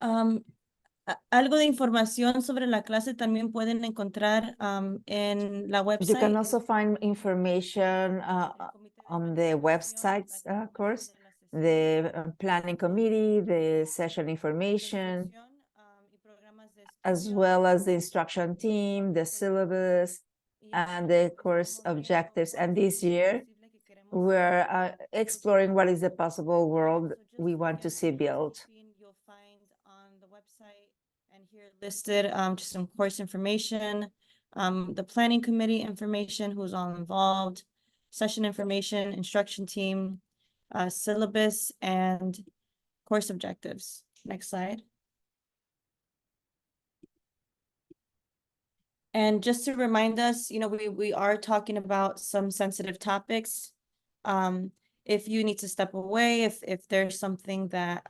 Algo de información sobre la clase también pueden encontrar en la website. You can also find information on the websites course, the planning committee, the session information, as well as the instruction team, the syllabus, and the course objectives. And this year, we're exploring what is the possible world we want to see built. You'll find on the website and here listed just some course information, the planning committee information, who's all involved, session information, instruction team, syllabus, and course objectives. Next slide. And just to remind us, we are talking about some sensitive topics. If you need to step away, if there's something that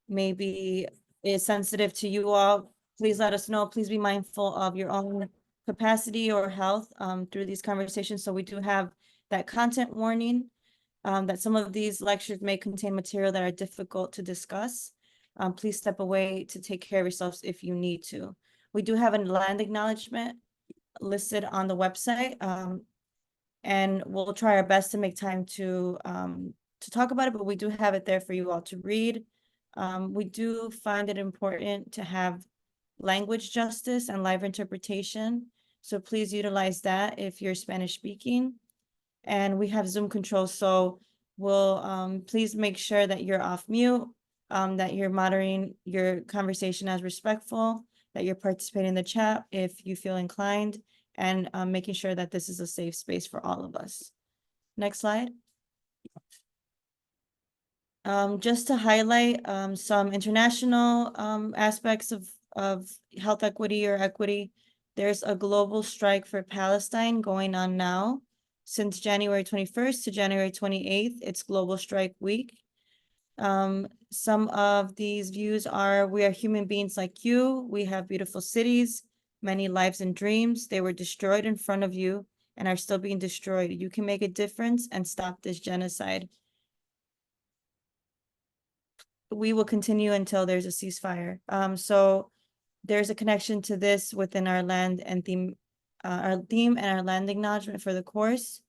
maybe is sensitive to you all, please let us know. Please be mindful of your own capacity or health through these conversations. So we do have that content warning that some of these lectures may contain material that are difficult to discuss. Please step away to take care of yourselves if you need to. We do have a land acknowledgement listed on the website, and we'll try our best to make time to talk about it, but we do have it there for you all to read. We do find it important to have language justice and live interpretation, so please utilize that if you're Spanish speaking. And we have Zoom controls, so we'll please make sure that you're off mute, that you're moderating your conversation as respectful, that you're participating in the chat if you feel inclined, and making sure that this is a safe space for all of us. Next slide. Just to highlight some international aspects of health equity or equity, there's a global strike for Palestine going on now. Since January 21st to January 28th, it's Global Strike Week. Some of these views are: we are human beings like you. We have beautiful cities, many lives and dreams. They were destroyed in front of you and are still being destroyed. You can make a difference and stop this genocide. We will continue until there's a ceasefire. So there's a connection to this within our land and theme, our theme and our land acknowledgement for the course.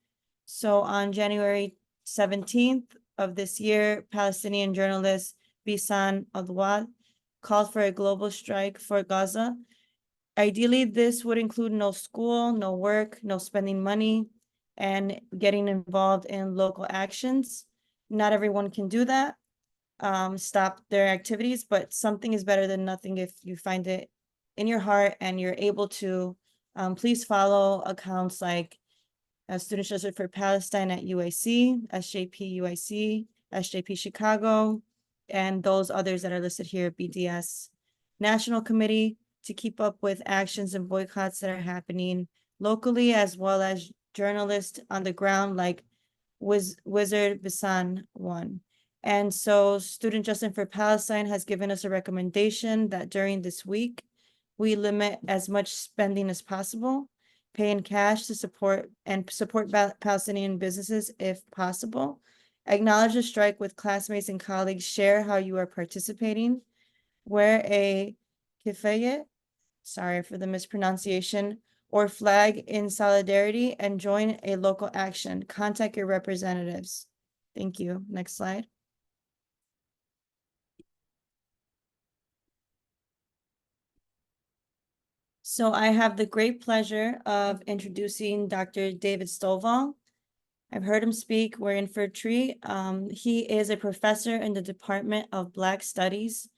So on January 17th of this year, Palestinian journalist Bisan Adwad called for a global strike for Gaza. Ideally, this would include no school, no work, no spending money, and getting involved in local actions. Not everyone can do that, stop their activities, but something is better than nothing if you find it in your heart and you're able to. Please follow accounts like Student Justice for Palestine at UIC, SJP UIC, SJP Chicago, and those others that are listed here, BDS National Committee, to keep up with actions and boycotts that are happening locally, as well as journalists on the ground like Wizard Bisan one. And so Student Justice for Palestine has given us a recommendation that during this week, we limit as much spending as possible, pay in cash to support Palestinian businesses if possible, acknowledge the strike with classmates and colleagues, share how you are participating, wear a kifayeh, sorry for the mispronunciation, or flag in solidarity, and join a local action. Contact your representatives. Thank you. Next slide. So I have the great pleasure of introducing Dr. David Stovall. I've heard him speak. We're in for a treat. He is a professor in the Department of Black Studies,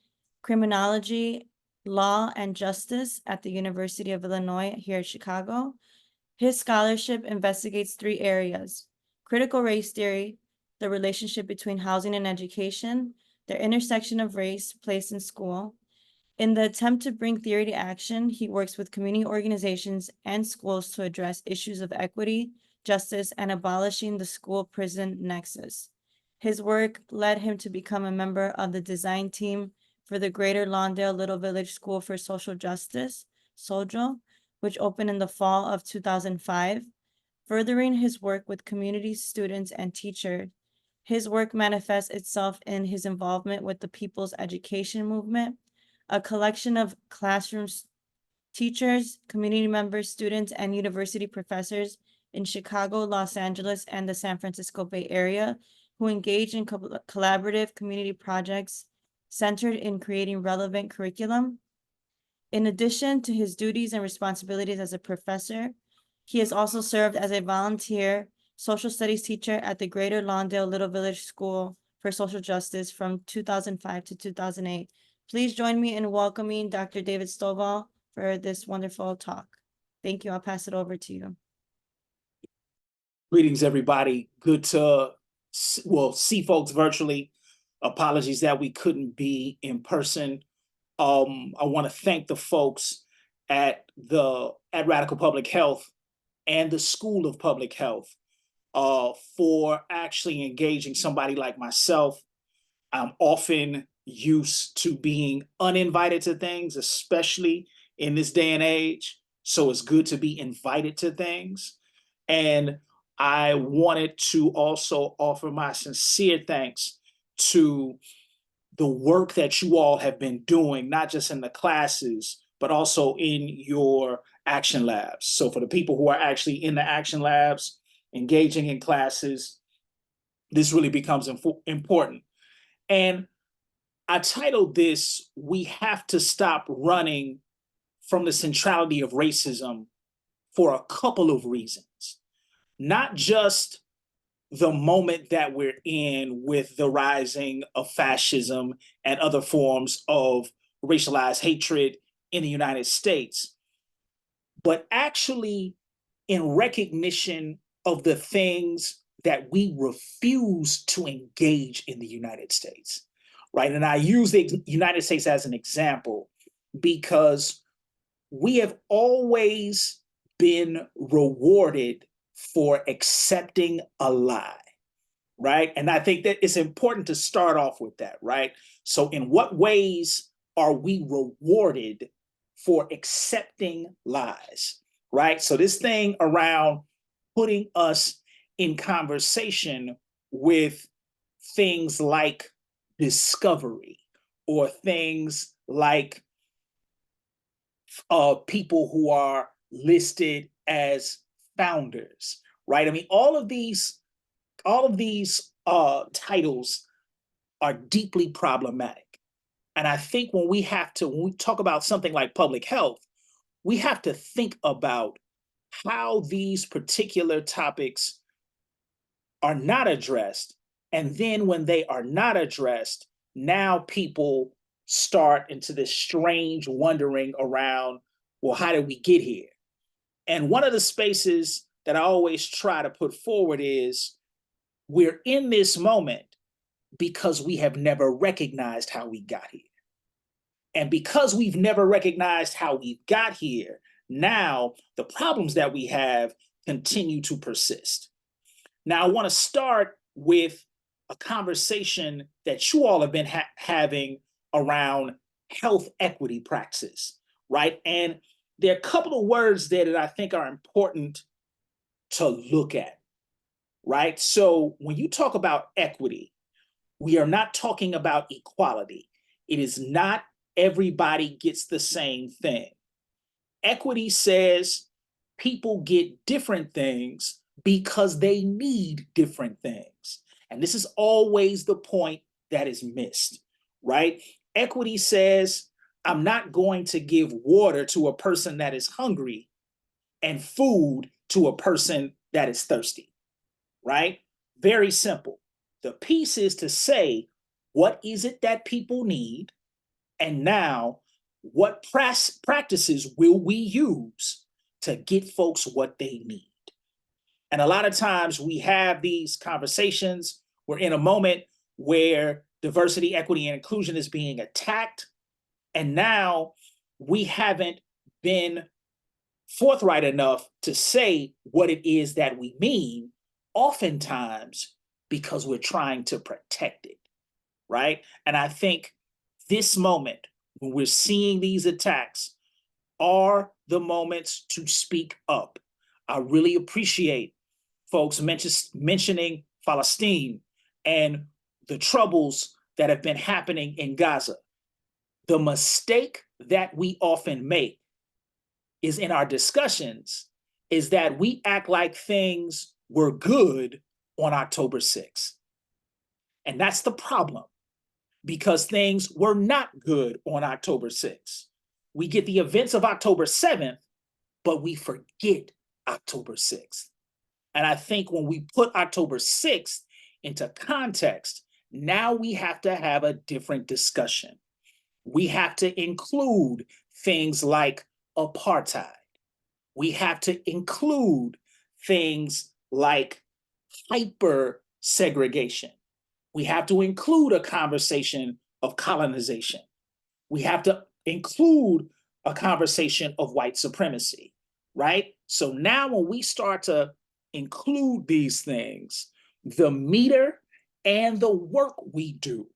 Criminology, Law, and Justice at the University of Illinois here at Chicago. His scholarship investigates three areas: critical race theory, the relationship between housing and education, the intersection of race, place, and school. In the attempt to bring theory to action, he works with community organizations and schools to address issues of equity, justice, and abolishing the school-prison nexus. His work led him to become a member of the design team for the Greater Lawndale Little Village School for Social Justice, SOJO, which opened in the fall of 2005. Furthering his work with community students and teachers, his work manifests itself in his involvement with the People's Education Movement a collection of classrooms, teachers, community members, students, and university professors in Chicago, Los Angeles, and the San Francisco Bay Area who engage in collaborative community projects centered in creating relevant curriculum. In addition to his duties and responsibilities as a professor, he has also served as a volunteer social studies teacher at the Greater Lawndale Little Village School for Social Justice from 2005 to 2008. Please join me in welcoming Dr. David Stovall for this wonderful talk. Thank you. I'll pass it over to you. Greetings, everybody. Good to, see folks virtually. Apologies that we couldn't be in person. I want to thank the folks at Radical Public Health and the School of Public Health for actually engaging somebody like myself. I'm often used to being uninvited to things, especially in this day and age. So it's good to be invited to things. And I wanted to also offer my sincere thanks to the work that you all have been doing, not just in the classes, but also in your action labs. So for the people who are actually in the action labs, engaging in classes, this really becomes important. And I titled this, "We Have to Stop Running from the Centrality of Racism," for a couple of reasons. Not just the moment that we're in with the rising of fascism and other forms of racialized hatred in the United States, but actually in recognition of the things that we refuse to engage in the United States, right? And I use the United States as an example because we have always been rewarded for accepting a lie, right? And I think that it's important to start off with that, right? So in what ways are we rewarded for accepting lies, right? So this thing around putting us in conversation with things like discovery or things like people who are listed as founders, right? I mean, all of these titles are deeply problematic. And I think when we talk about something like public health, we have to think about how these particular topics are not addressed. And then when they are not addressed, now people start into this strange wondering around, well, how did we get here? And one of the spaces that I always try to put forward is we're in this moment because we have never recognized how we got here. And because we've never recognized how we got here, now the problems that we have continue to persist. Now, I want to start with a conversation that you all have been having around health equity practices, right? And there are a couple of words there that I think are important to look at, right? So when you talk about equity, we are not talking about equality. It is not everybody gets the same thing. Equity says people get different things because they need different things. And this is always the point that is missed, right? Equity says, I'm not going to give water to a person that is hungry and food to a person that is thirsty, right? Very simple. The piece is to say, what is it that people need? And now, what practices will we use to get folks what they need? And a lot of times we have these conversations. We're in a moment where diversity, equity, and inclusion is being attacked. And now we haven't been forthright enough to say what it is that we mean, oftentimes because we're trying to protect it, right? And I think this moment, when we're seeing these attacks, are the moments to speak up. I really appreciate folks mentioning Palestine and the troubles that have been happening in Gaza. The mistake that we often make is in our discussions is that we act like things were good on October 6th. And that's the problem, because things were not good on October 6th. We get the events of October 7th, but we forget October 6th. And I think when we put October 6th into context, now we have to have a different discussion. We have to include things like apartheid. We have to include things like hyper segregation. We have to include a conversation of colonization. We have to include a conversation of white supremacy, right? So now when we start to include these things, the meter and the work we do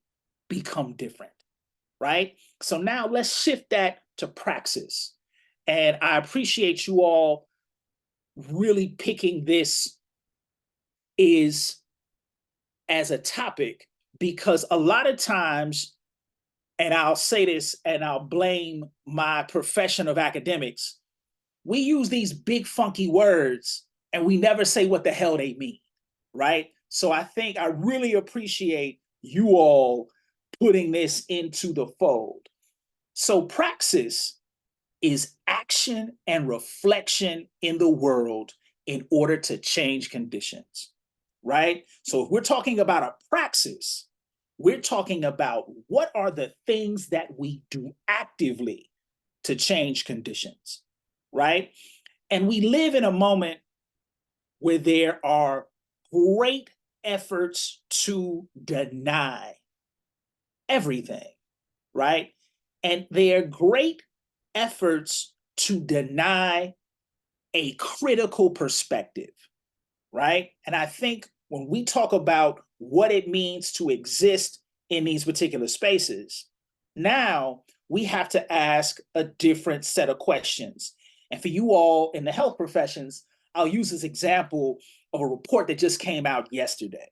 become different, right? So now let's shift that to praxis. And I appreciate you all really picking this as a topic, because a lot of times, and I'll say this and I'll blame my profession of academics, we use these big funky words and we never say what the hell they mean, right? So I think I really appreciate you all putting this into the fold. So praxis is action and reflection in the world in order to change conditions, right? So if we're talking about a praxis, we're talking about what are the things that we do actively to change conditions, right? And we live in a moment where there are great efforts to deny everything, right? And there are great efforts to deny a critical perspective, right? And I think when we talk about what it means to exist in these particular spaces, now we have to ask a different set of questions. And for you all in the health professions, I'll use this example of a report that just came out yesterday.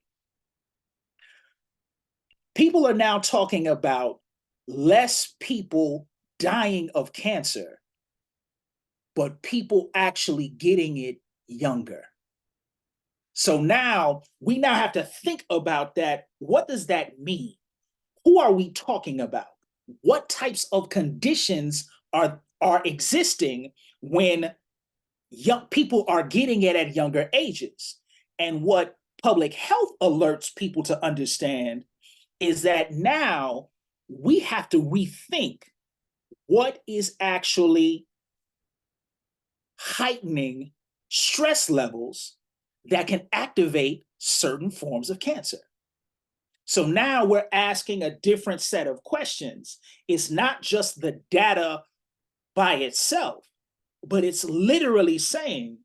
People are now talking about less people dying of cancer, but people actually getting it younger. So now we now have to think about that. What does that mean? Who are we talking about? What types of conditions are existing when young people are getting it at younger ages? And what public health alerts people to understand is that now we have to rethink what is actually heightening stress levels that can activate certain forms of cancer. So now we're asking a different set of questions. It's not just the data by itself, but it's literally saying,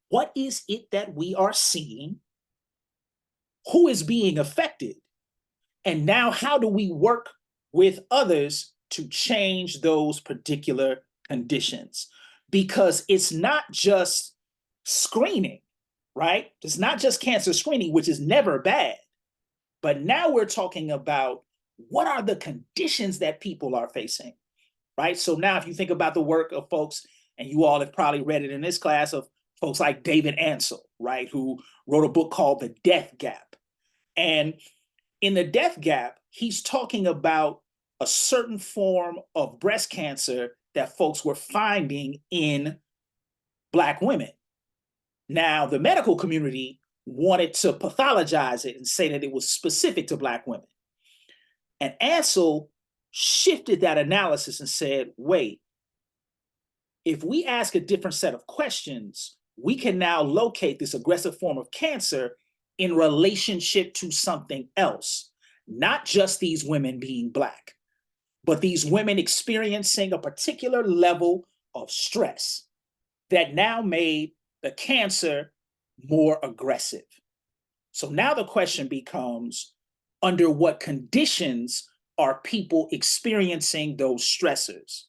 what is it that we are seeing? Who is being affected? And now how do we work with others to change those particular conditions? Because it's not just screening, right? It's not just cancer screening, which is never bad. But now we're talking about what are the conditions that people are facing, right? So now if you think about the work of folks, and you all have probably read it in this class, of folks like David Ansel, right? Who wrote a book called The Death Gap. And in The Death Gap, he's talking about a certain form of breast cancer that folks were finding in Black women. Now, the medical community wanted to pathologize it and say that it was specific to Black women. And Ansel shifted that analysis and said, wait, if we ask a different set of questions, we can now locate this aggressive form of cancer in relationship to something else, not just these women being Black, but these women experiencing a particular level of stress that now made the cancer more aggressive. So now the question becomes, under what conditions are people experiencing those stressors?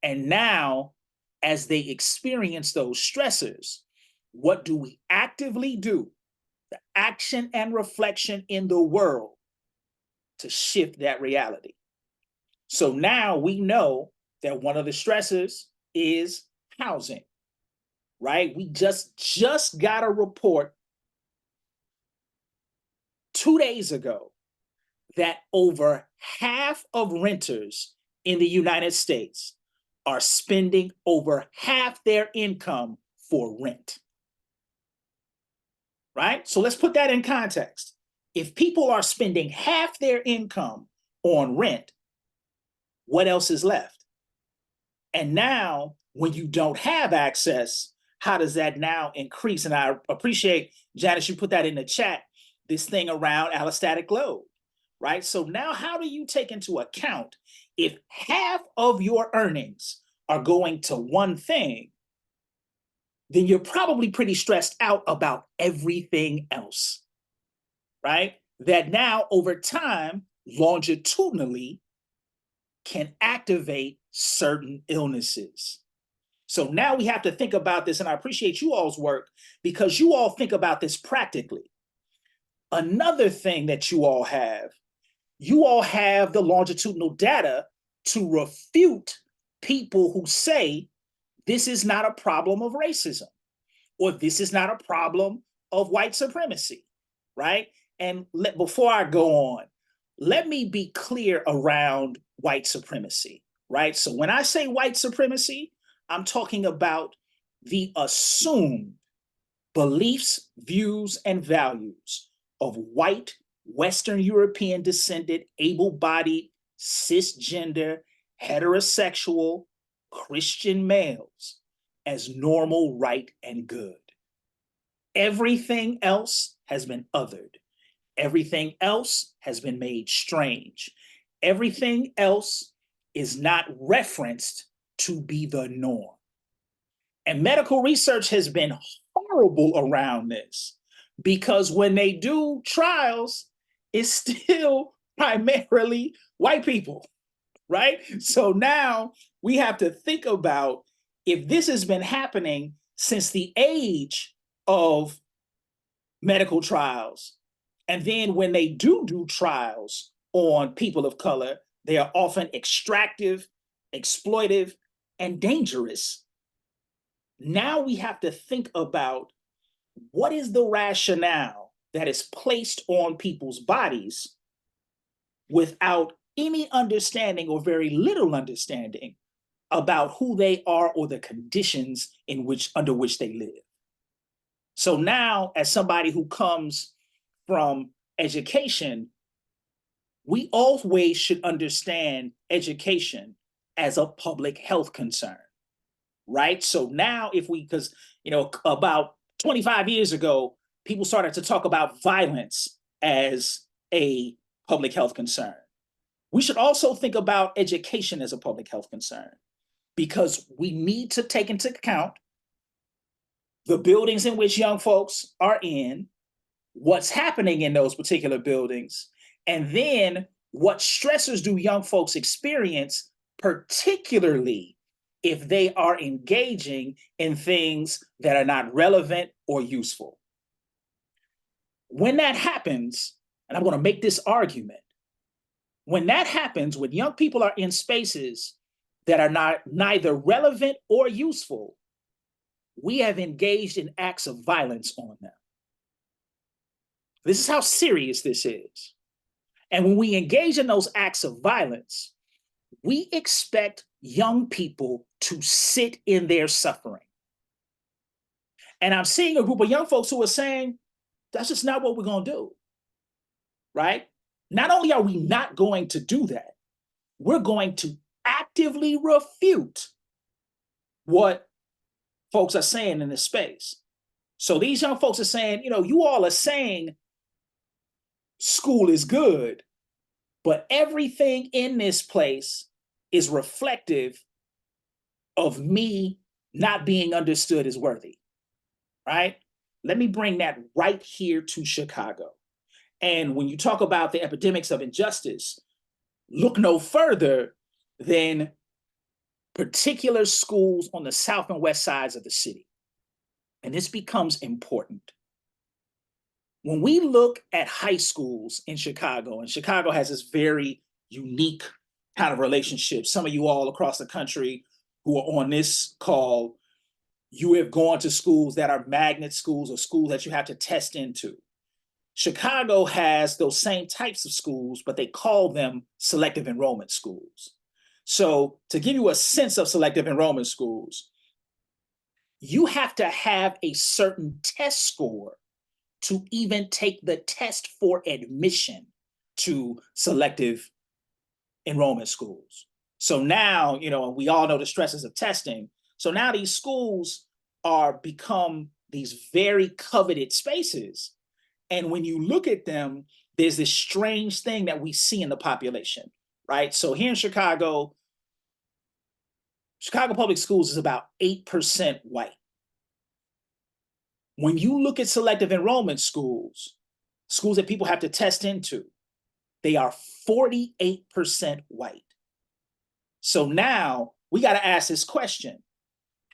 And now, as they experience those stressors, what do we actively do, the action and reflection in the world, to shift that reality? So now we know that one of the stressors is housing, right? We just got a report 2 days ago that over half of renters in the United States are spending over half their income for rent. Right? So let's put that in context. If people are spending half their income on rent, what else is left? And now, when you don't have access, how does that now increase? And I appreciate, Janice, you put that in the chat, this thing around allostatic load, right? So now how do you take into account if half of your earnings are going to one thing, then you're probably pretty stressed out about everything else, right? That now over time, longitudinally, can activate certain illnesses. So now we have to think about this, and I appreciate you all's work because you all think about this practically. Another thing that you all have the longitudinal data to refute people who say this is not a problem of racism, or this is not a problem of white supremacy, right? And before I go on, let me be clear around white supremacy, right? So when I say white supremacy, I'm talking about the assumed beliefs, views, and values of white, Western European descended, able-bodied, cisgender, heterosexual, Christian males as normal, right, and good. Everything else has been othered. Everything else has been made strange. Everything else is not referenced to be the norm. And medical research has been horrible around this because when they do trials, it's still primarily white people, right? So now we have to think about if this has been happening since the age of medical trials, and then when they do trials on people of color, they are often extractive, exploitive, and dangerous. Now we have to think about what is the rationale that is placed on people's bodies without any understanding or very little understanding about who they are or the conditions under which they live. So now, as somebody who comes from education, we always should understand education as a public health concern, right? So now because, about 25 years ago, people started to talk about violence as a public health concern. We should also think about education as a public health concern because we need to take into account the buildings in which young folks are in, what's happening in those particular buildings, and then what stressors do young folks experience, particularly if they are engaging in things that are not relevant or useful. When that happens, and I'm going to make this argument, when that happens, when young people are in spaces that are neither relevant or useful, we have engaged in acts of violence on them. This is how serious this is. And when we engage in those acts of violence, we expect young people to sit in their suffering. And I'm seeing a group of young folks who are saying, that's just not what we're going to do, right? Not only are we not going to do that, we're going to actively refute what folks are saying in this space. So these young folks are saying, you all are saying school is good, but everything in this place is reflective of me not being understood as worthy, right? Let me bring that right here to Chicago. And when you talk about the epidemics of injustice, look no further than particular schools on the south and west sides of the city. And this becomes important. When we look at high schools in Chicago, and Chicago has this very unique kind of relationships. Some of you all across the country who are on this call, you have gone to schools that are magnet schools or schools that you have to test into. Chicago has those same types of schools, but they call them selective enrollment schools. So to give you a sense of selective enrollment schools, you have to have a certain test score to even take the test for admission to selective enrollment schools. So now, we all know the stresses of testing. So now these schools are become these very coveted spaces. And when you look at them, there's this strange thing that we see in the population, right? So here in Chicago public schools is about 8% white. When you look at selective enrollment schools, schools that people have to test into, they are 48% white. So now we got to ask this question: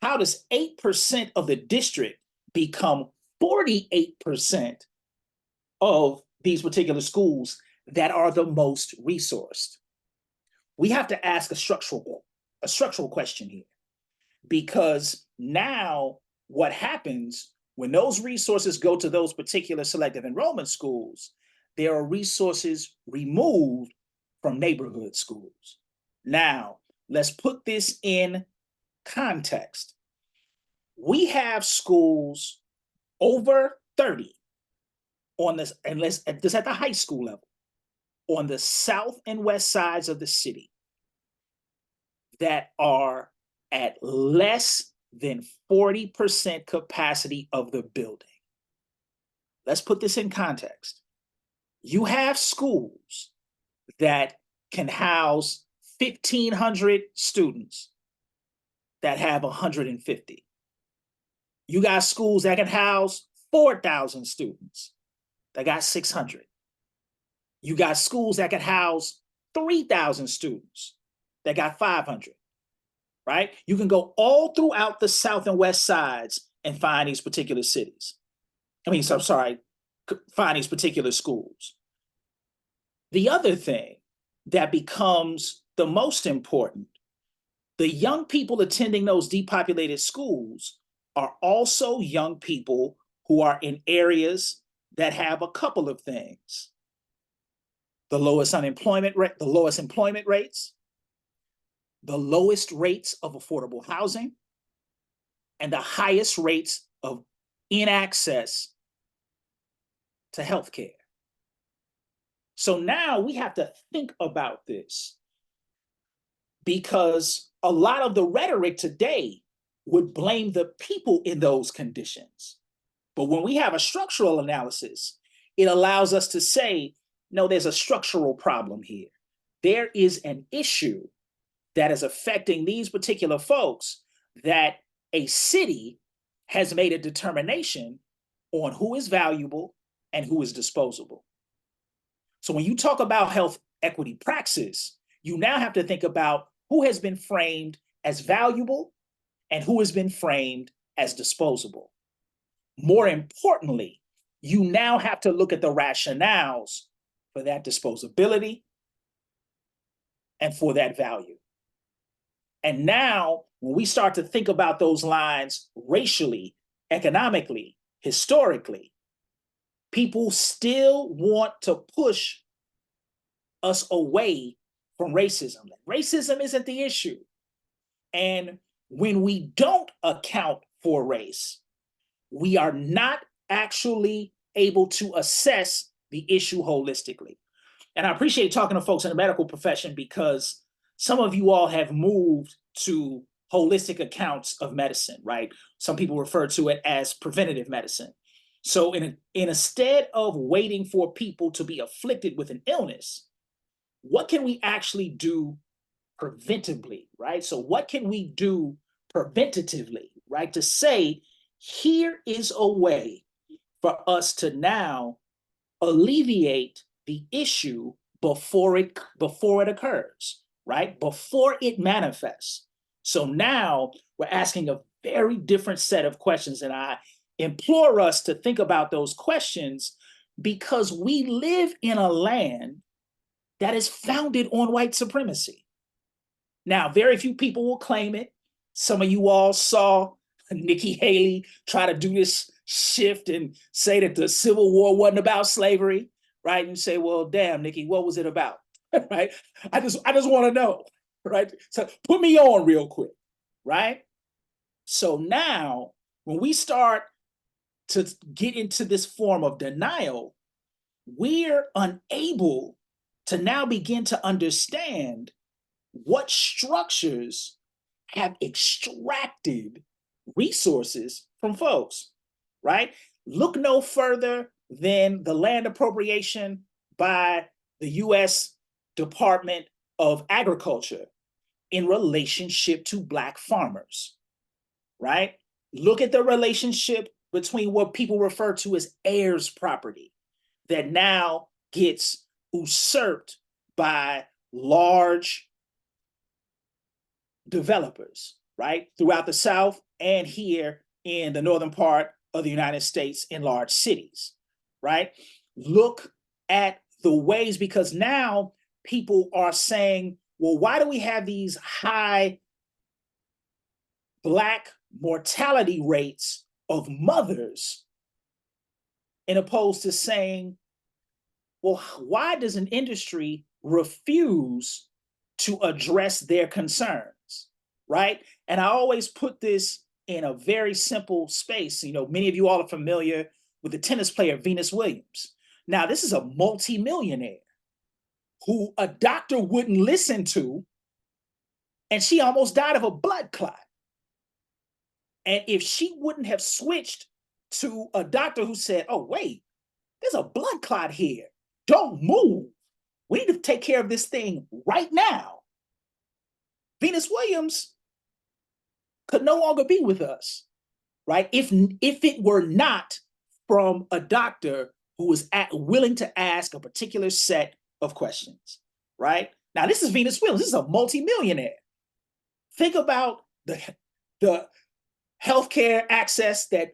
how does 8% of the district become 48% of these particular schools that are the most resourced? We have to ask a structural question here, because now what happens when those resources go to those particular selective enrollment schools, there are resources removed from neighborhood schools. Now, let's put this in context. We have schools over 30 on this, and this at the high school level, on the south and west sides of the city that are at less than 40% capacity of the building. Let's put this in context. You have schools that can house 1,500 students that have 150. You got schools that can house 4,000 students that got 600. You got schools that can house 3,000 students that got 500, right? You can go all throughout the south and west sides and find these particular cities. Find these particular schools. The other thing that becomes the most important, the young people attending those depopulated schools are also young people who are in areas that have a couple of things: the lowest employment rates, the lowest rates of affordable housing, and the highest rates of inaccess to healthcare. So now we have to think about this, because a lot of the rhetoric today would blame the people in those conditions. But when we have a structural analysis, it allows us to say, no, there's a structural problem here. There is an issue that is affecting these particular folks, that a city has made a determination on who is valuable and who is disposable. So when you talk about health equity praxis, you now have to think about who has been framed as valuable and who has been framed as disposable. More importantly, you now have to look at the rationales for that disposability and for that value. And now, when we start to think about those lines racially, economically, historically, people still want to push us away from racism. Racism isn't the issue. And when we don't account for race, we are not actually able to assess the issue holistically. And I appreciate talking to folks in the medical profession, because some of you all have moved to holistic accounts of medicine, right? Some people refer to it as preventative medicine. So instead of waiting for people to be afflicted with an illness, what can we actually do preventively, right? So what can we do preventatively, right? To say, here is a way for us to now alleviate the issue before it occurs, right? Before it manifests. So now we're asking a very different set of questions, and I implore us to think about those questions, because we live in a land that is founded on white supremacy. Now, very few people will claim it. Some of you all saw Nikki Haley try to do this shift and say that the Civil War wasn't about slavery, right? And you say, well, damn, Nikki, what was it about? Right? I just want to know, right? So put me on real quick, right? So now, when we start to get into this form of denial, we're unable to now begin to understand what structures have extracted resources from folks, right? Look no further than the land appropriation by the US Department of Agriculture in relationship to Black farmers, right? Look at the relationship between what people refer to as heirs property that now gets usurped by large developers, right? Throughout the South and here in the northern part of the United States in large cities, right? Look at the ways, because now people are saying, well, why do we have these high Black mortality rates of mothers, in opposed to saying, well, why does an industry refuse to address their concerns, right? And I always put this in a very simple space. You know, many of you all are familiar with the tennis player Venus Williams. Now, this is a multimillionaire who a doctor wouldn't listen to, and she almost died of a blood clot. And if she wouldn't have switched to a doctor who said, oh, wait, there's a blood clot here, don't move, we need to take care of this thing right now, Venus Williams could no longer be with us, right? If it were not from a doctor who was willing to ask a particular set of questions, right? Now, this is Venus Williams. This is a multimillionaire. Think about the healthcare access that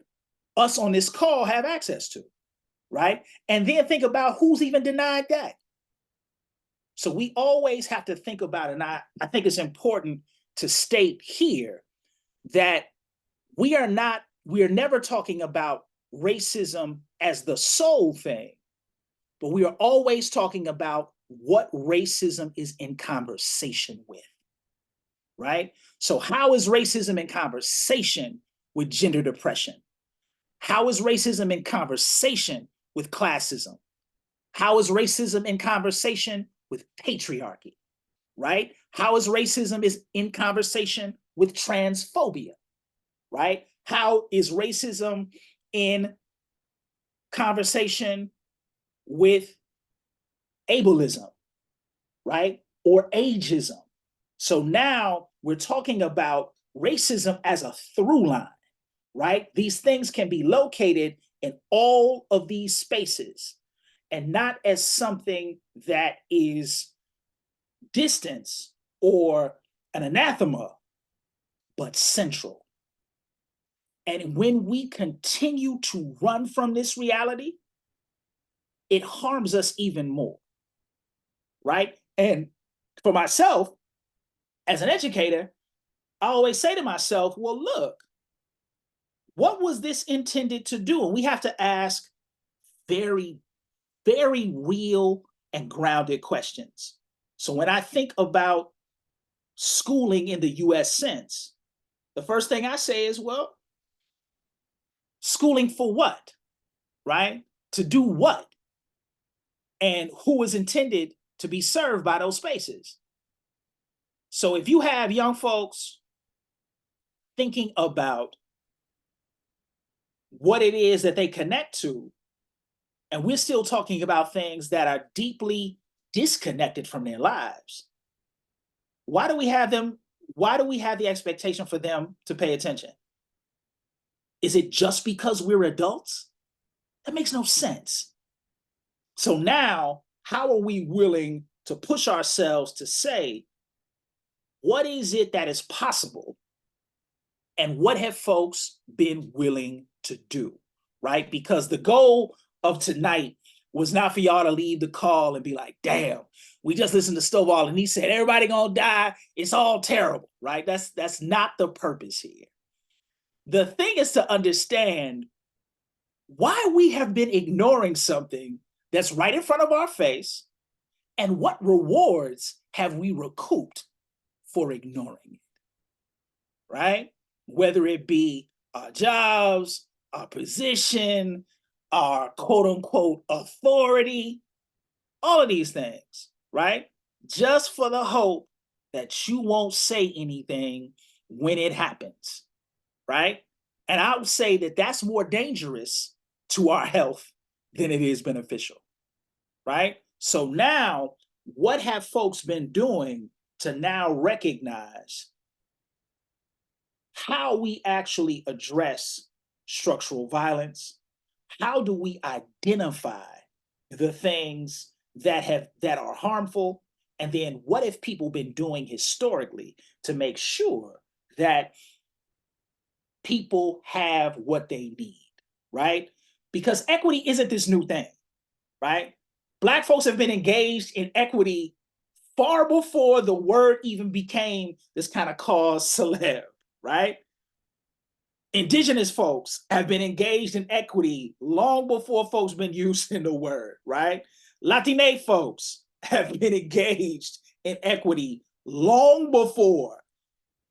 us on this call have access to, right? And then think about who's even denied that. So we always have to think about it, and I think it's important to state here that we are never talking about racism as the sole thing, but we are always talking about what racism is in conversation with, right? So how is racism in conversation with gender depression? How is racism in conversation with classism? How is racism in conversation with patriarchy, right? How is racism in conversation with transphobia, right? How is racism in conversation with ableism, right? Or ageism. So now we're talking about racism as a through line, right? These things can be located in all of these spaces and not as something that is distance or an anathema, but central. And when we continue to run from this reality, it harms us even more, right? And for myself, as an educator, I always say to myself, well, look, what was this intended to do? And we have to ask very, very real and grounded questions. So when I think about schooling in the US sense, the first thing I say is, well, schooling for what, right? To do what? And who is intended to be served by those spaces? So if you have young folks thinking about what it is that they connect to, and we're still talking about things that are deeply disconnected from their lives, why do we have the expectation for them to pay attention? Is it just because we're adults? That makes no sense. So now, how are we willing to push ourselves to say, what is it that is possible? And what have folks been willing to do, right? Because the goal of tonight was not for y'all to leave the call and be like, damn, we just listened to Stovall and he said, everybody gonna die. It's all terrible, right? That's not the purpose here. The thing is to understand why we have been ignoring something that's right in front of our face and what rewards have we recouped for ignoring it, right? Whether it be our jobs, our position, our quote unquote authority, all of these things, right? Just for the hope that you won't say anything when it happens, right? And I would say that that's more dangerous to our health than it is beneficial, right? So now, what have folks been doing to now recognize how we actually address structural violence? How do we identify the things that are harmful? And then what have people been doing historically to make sure that people have what they need, right? Because equity isn't this new thing, right? Black folks have been engaged in equity far before the word even became this kind of cause celeb, right? Indigenous folks have been engaged in equity long before folks been using the word, right? Latine folks have been engaged in equity long before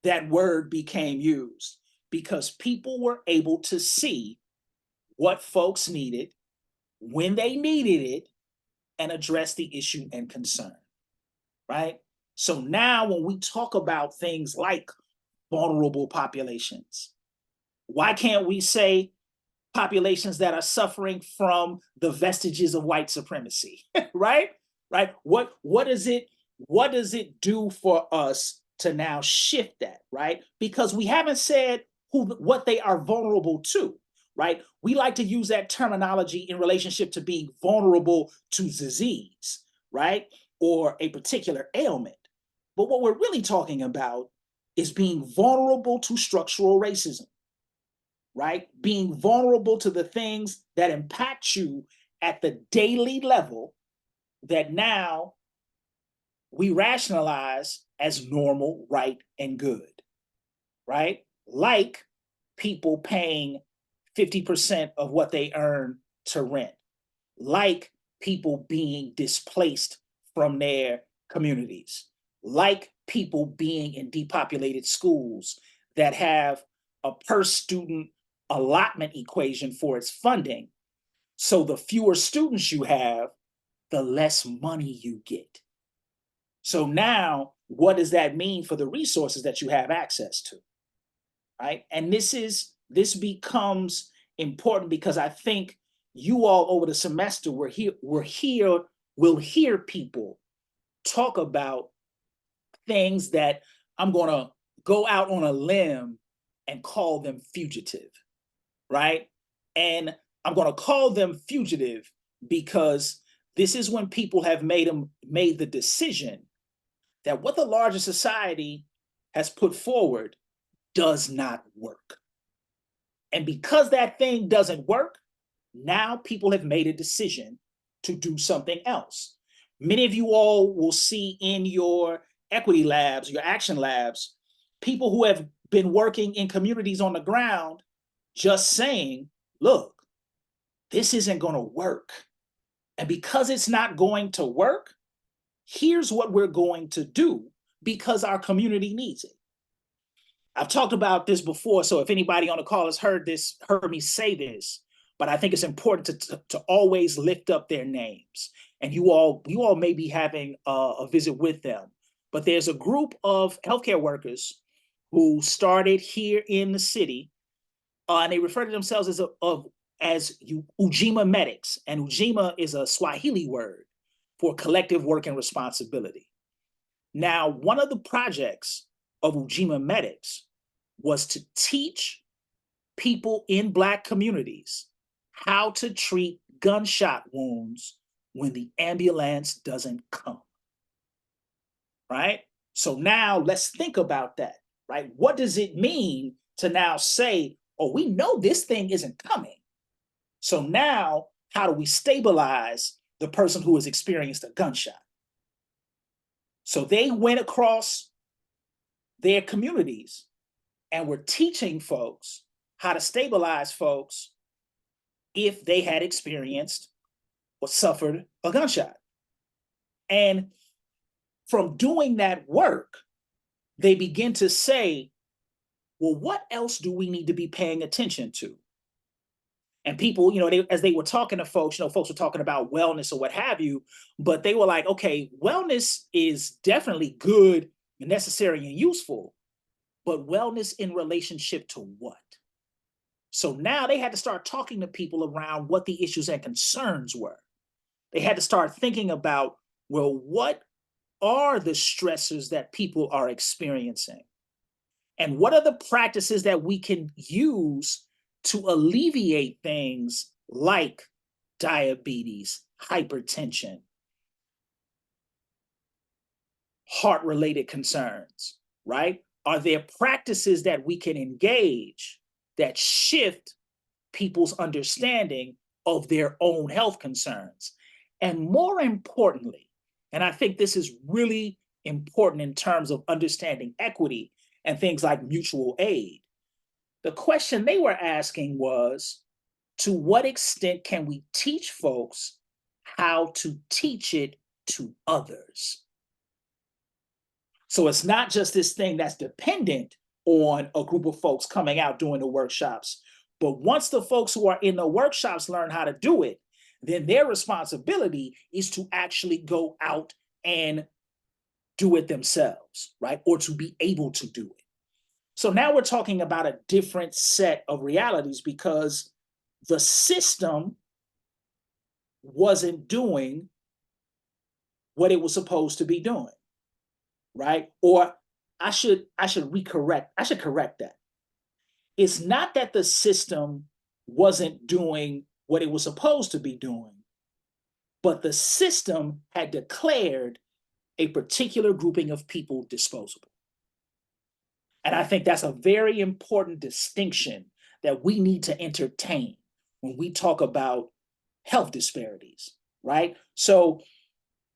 that word became used, because people were able to see what folks needed, when they needed it, and address the issue and concern, right? So now when we talk about things like vulnerable populations, why can't we say populations that are suffering from the vestiges of white supremacy, right? Right? What does it do for us to now shift that, right? Because we haven't said what they are vulnerable to, right? We like to use that terminology in relationship to being vulnerable to disease, right? Or a particular ailment. But what we're really talking about is being vulnerable to structural racism, right? Being vulnerable to the things that impact you at the daily level that now we rationalize as normal, right, and good, right? Like people paying 50% of what they earn to rent, like people being displaced from their communities, like people being in depopulated schools that have a per student allotment equation for its funding. So the fewer students you have, the less money you get. So now, what does that mean for the resources that you have access to, right? And this becomes important because I think you all over the semester will hear people talk about things that I'm gonna go out on a limb and call them fugitive, right? And I'm gonna call them fugitive because this is when people have made the decision that what the larger society has put forward does not work. And because that thing doesn't work, now people have made a decision to do something else. Many of you all will see in your equity labs, your action labs, people who have been working in communities on the ground just saying, look, this isn't going to work. And because it's not going to work, here's what we're going to do because our community needs it. I've talked about this before, so if anybody on the call has heard me say this, but I think it's important to always lift up their names. And you all may be having a visit with them, but there's a group of healthcare workers who started here in the city, and they refer to themselves as Ujima medics, and Ujima is a Swahili word for collective work and responsibility. Now, one of the projects of Ujima medics was to teach people in Black communities how to treat gunshot wounds when the ambulance doesn't come, right? So now let's think about that, right? What does it mean to now say, oh, we know this thing isn't coming. So now how do we stabilize the person who has experienced a gunshot? So they went across their communities and were teaching folks how to stabilize folks if they had experienced or suffered a gunshot. And from doing that work, they begin to say, well, what else do we need to be paying attention to? And people, as they were talking to folks, folks were talking about wellness or what have you, but they were like, okay, wellness is definitely good and necessary and useful, but wellness in relationship to what? So now they had to start talking to people around what the issues and concerns were. They had to start thinking about, well, what are the stressors that people are experiencing? And what are the practices that we can use to alleviate things like diabetes, hypertension, heart-related concerns, right? Are there practices that we can engage that shift people's understanding of their own health concerns? And more importantly, and I think this is really important in terms of understanding equity and things like mutual aid, the question they were asking was, to what extent can we teach folks how to teach it to others? So it's not just this thing that's dependent on a group of folks coming out doing the workshops, but once the folks who are in the workshops learn how to do it, then their responsibility is to actually go out and do it themselves, right? Or to be able to do it. So now we're talking about a different set of realities because the system wasn't doing what it was supposed to be doing, right? Or I should correct that. It's not that the system wasn't doing what it was supposed to be doing, but the system had declared a particular grouping of people disposable. And I think that's a very important distinction that we need to entertain when we talk about health disparities, right? So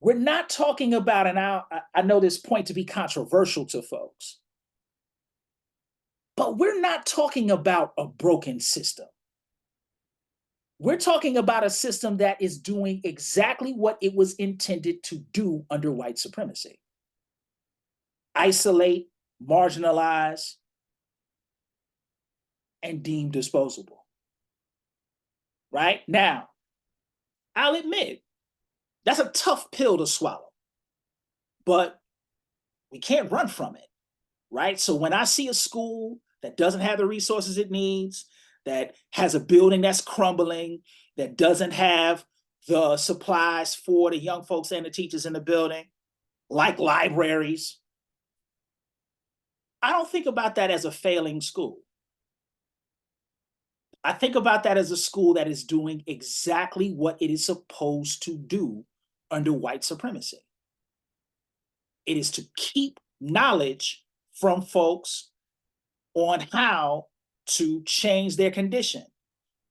we're not talking about, and I know this point to be controversial to folks, but we're not talking about a broken system. We're talking about a system that is doing exactly what it was intended to do under white supremacy. Isolate, marginalize, and deem disposable. Right? Now, I'll admit, that's a tough pill to swallow, but we can't run from it, right? So when I see a school that doesn't have the resources it needs, that has a building that's crumbling, that doesn't have the supplies for the young folks and the teachers in the building, like libraries, I don't think about that as a failing school. I think about that as a school that is doing exactly what it is supposed to do under white supremacy. It is to keep knowledge from folks on how to change their condition.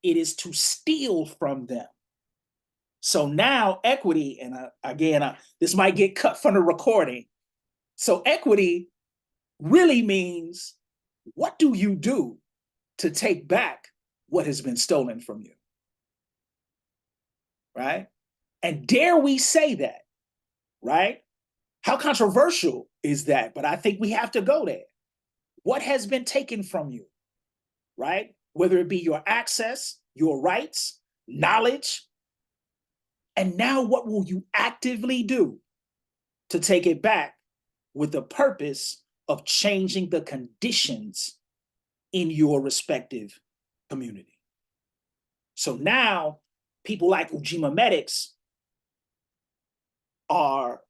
It is to steal from them. So now equity, and again, this might get cut from the recording. So equity really means, what do you do to take back what has been stolen from you? Right? And dare we say that, right? How controversial is that? But I think we have to go there. What has been taken from you, right? Whether it be your access, your rights, knowledge, and now what will you actively do to take it back with the purpose of changing the conditions in your respective community? So now people like Ujima Medics are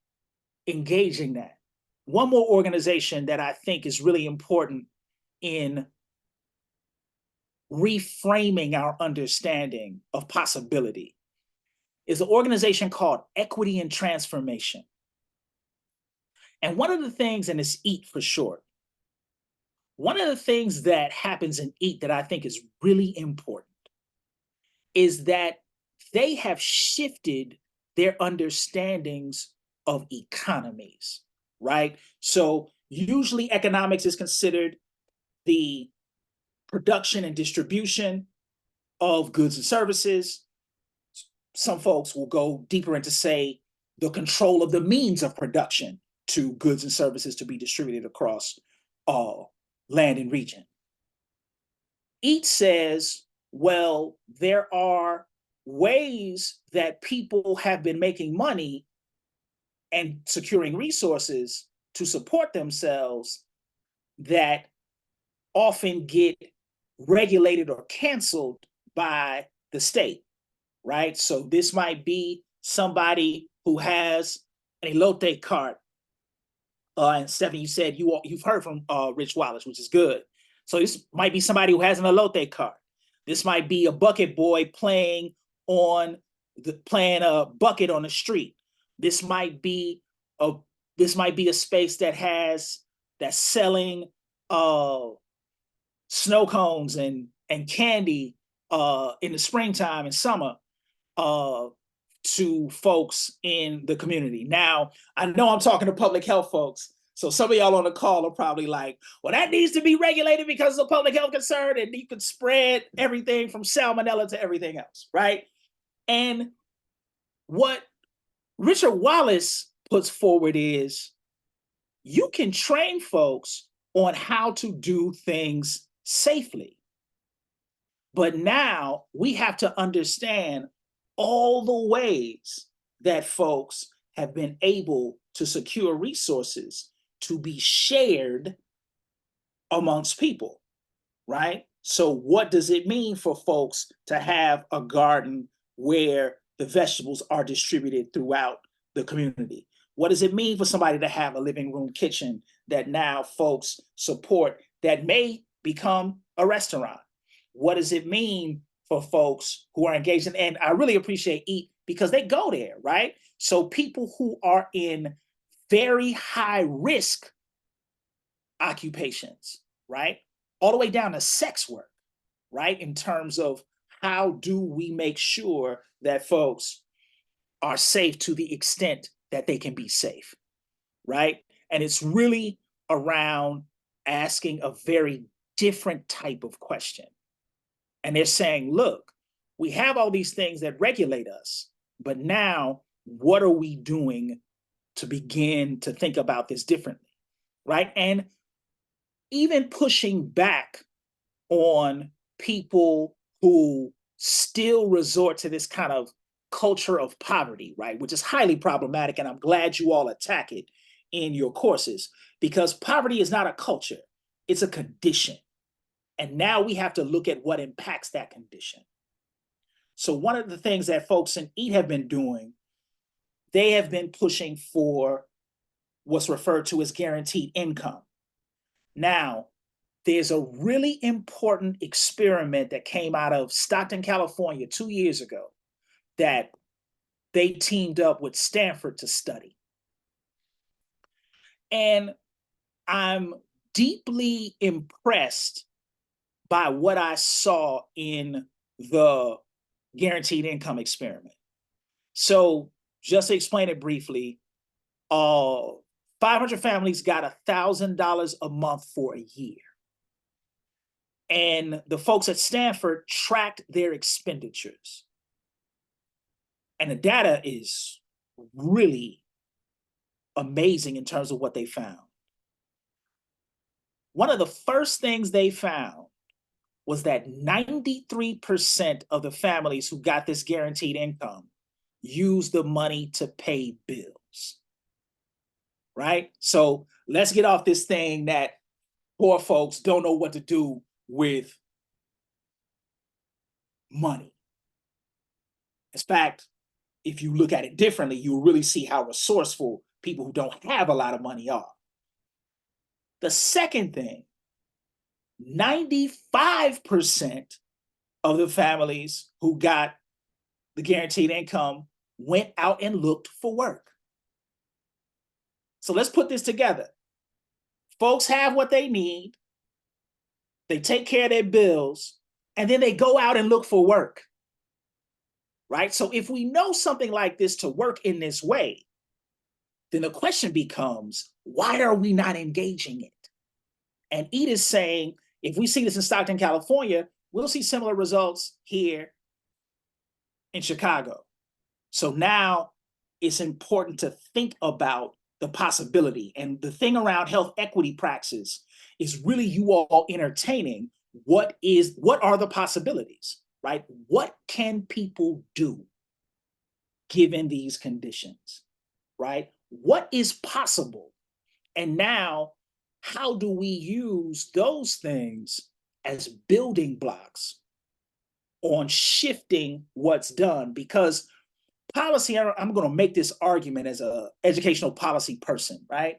engaging that. One more organization that I think is really important in reframing our understanding of possibility is an organization called Equity and Transformation. And one of the things, and it's EAT for short, one of the things that happens in EAT that I think is really important is that they have shifted their understandings of economies, right? So usually economics is considered the production and distribution of goods and services. Some folks will go deeper into, say, the control of the means of production to goods and services to be distributed across land and region. Each says, well, there are ways that people have been making money and securing resources to support themselves that often get regulated or canceled by the state, right? So this might be somebody who has an elote cart. And Stephanie, you said you've heard from Rich Wallace, which is good. So this might be somebody who has an elote cart. This might be a bucket boy playing a bucket on the street. This might be a space that's selling snow cones and candy in the springtime and summer to folks in the community. Now, I know I'm talking to public health folks, so some of y'all on the call are probably like, well, that needs to be regulated because of public health concern, and you could spread everything from salmonella to everything else, right? And what Richard Wallace puts forward is you can train folks on how to do things safely. But now we have to understand all the ways that folks have been able to secure resources to be shared amongst people, right? So what does it mean for folks to have a garden where the vegetables are distributed throughout the community? What does it mean for somebody to have a living room kitchen that now folks support that may become a restaurant? What does it mean for folks who are engaged in, and I really appreciate EAT because they go there, right? So people who are in very high risk occupations, right? All the way down to sex work, right? In terms of how do we make sure that folks are safe to the extent that they can be safe, right? And it's really around asking a very different type of question. And they're saying, look, we have all these things that regulate us, but now what are we doing to begin to think about this differently, right? And even pushing back on people who still resort to this kind of culture of poverty, right? Which is highly problematic. And I'm glad you all attack it in your courses because poverty is not a culture, it's a condition. And now we have to look at what impacts that condition. So one of the things that folks in EAT have been doing, they have been pushing for what's referred to as guaranteed income. Now, there's a really important experiment that came out of Stockton, California 2 years ago that they teamed up with Stanford to study. And I'm deeply impressed by what I saw in the guaranteed income experiment. So just to explain it briefly, 500 families got $1,000 a month for a year. And the folks at Stanford tracked their expenditures. And the data is really amazing in terms of what they found. One of the first things they found was that 93% of the families who got this guaranteed income used the money to pay bills, right? So let's get off this thing that poor folks don't know what to do with money. In fact, if you look at it differently, you'll really see how resourceful people who don't have a lot of money are. The second thing, 95% of the families who got the guaranteed income went out and looked for work. So let's put this together. Folks have what they need, they take care of their bills, and then they go out and look for work. right? So if we know something like this to work in this way, then the question becomes, why are we not engaging it? And Edith's saying, if we see this in Stockton, California, we'll see similar results here in Chicago. So now it's important to think about the possibility. And the thing around health equity praxis is really you all entertaining what are the possibilities, right? What can people do given these conditions, right? What is possible? And now, how do we use those things as building blocks on shifting what's done? Because policy, I'm going to make this argument as an educational policy person, right?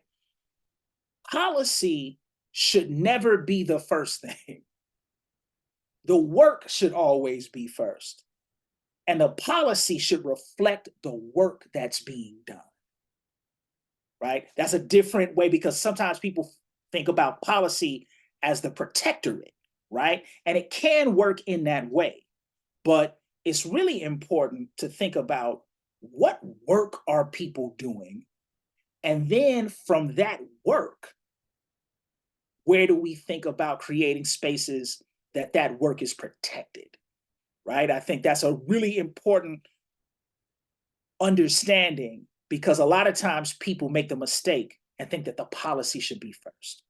Policy should never be the first thing. The work should always be first. And the policy should reflect the work that's being done, right? That's a different way, because sometimes people think about policy as the protectorate, right? And it can work in that way. But it's really important to think about what work are people doing? And then from that work, where do we think about creating spaces that work is protected, right? I think that's a really important understanding, because a lot of times people make the mistake and think that the policy should be first,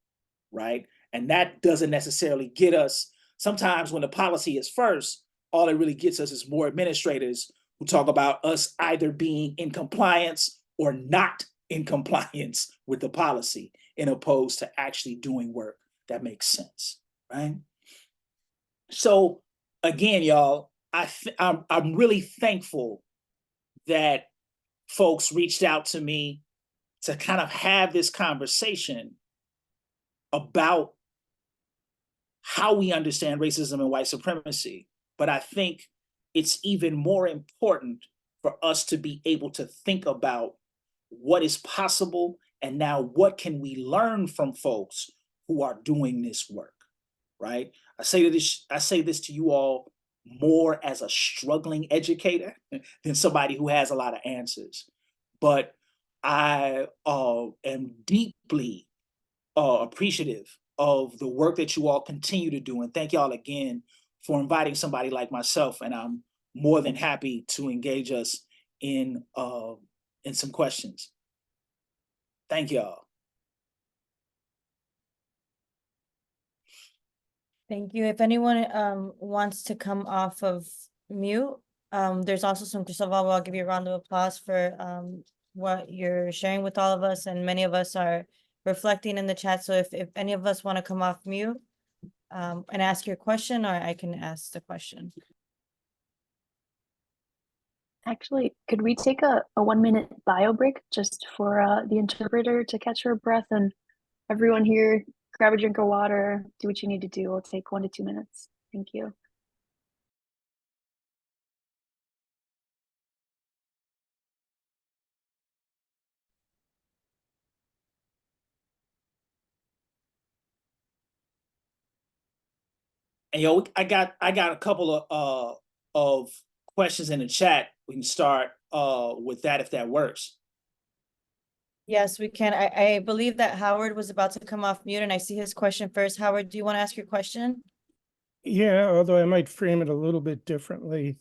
right? And that doesn't necessarily get us. Sometimes when the policy is first, all it really gets us is more administrators who talk about us either being in compliance or not in compliance with the policy, in opposed to actually doing work that makes sense, right? So again, y'all, I'm really thankful that folks reached out to me to kind of have this conversation about how we understand racism and white supremacy. But I think it's even more important for us to be able to think about what is possible, and now what can we learn from folks who are doing this work, right? I say this to you all more as a struggling educator than somebody who has a lot of answers. But I am deeply appreciative of the work that you all continue to do. And thank y'all again for inviting somebody like myself. And I'm more than happy to engage us in some questions. Thank y'all. Thank you. If anyone wants to come off of mute, there's also some Stovall. I'll give you a round of applause for what you're sharing with all of us, and many of us are reflecting in the chat. So if any of us want to come off mute and ask your question, or I can ask the question. Actually, could we take a 1-minute bio break just for the interpreter to catch her breath, and everyone here grab a drink of water, do what you need to do. It'll take 1 to 2 minutes. Thank you. And yo, I got a couple of questions in the chat. We can start with that if that works. Yes, we can. I believe that Howard was about to come off mute, and I see his question first. Howard, do you want to ask your question? Yeah, although I might frame it a little bit differently.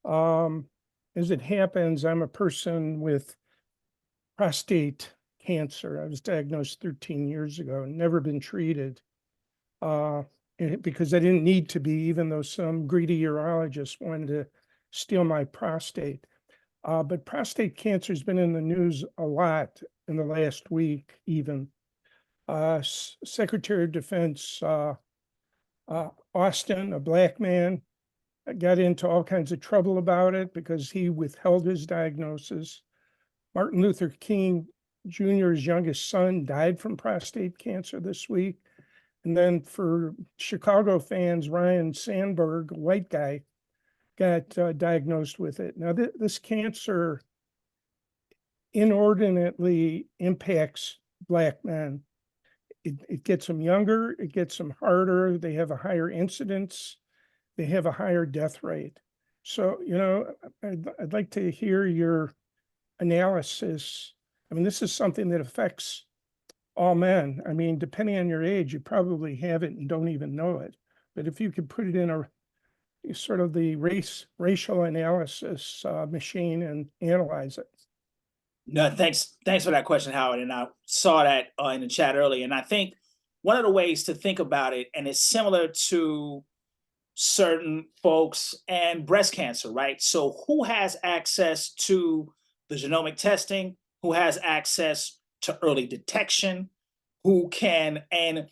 As it happens, I'm a person with prostate cancer. I was diagnosed 13 years ago and never been treated because I didn't need to be, even though some greedy urologist wanted to steal my prostate. But prostate cancer has been in the news a lot in the last week, even. Secretary of Defense Austin, a Black man, got into all kinds of trouble about it because he withheld his diagnosis. Martin Luther King Jr.'s youngest son died from prostate cancer this week. And then for Chicago fans, Ryan Sandberg, a white guy, got diagnosed with it. Now, this cancer inordinately impacts Black men. It gets them younger, it gets them harder, they have a higher incidence, they have a higher death rate. So, I'd like to hear your analysis. I mean, this is something that affects all men. I mean, depending on your age, you probably have it and don't even know it. But if you could put it in a sort of the racial analysis machine and analyze it. No, thanks for that question, Howard. And I saw that in the chat earlier. And I think one of the ways to think about it, and it's similar to certain folks and breast cancer, right? So who has access to the genomic testing? Who has access to early detection? Who can, and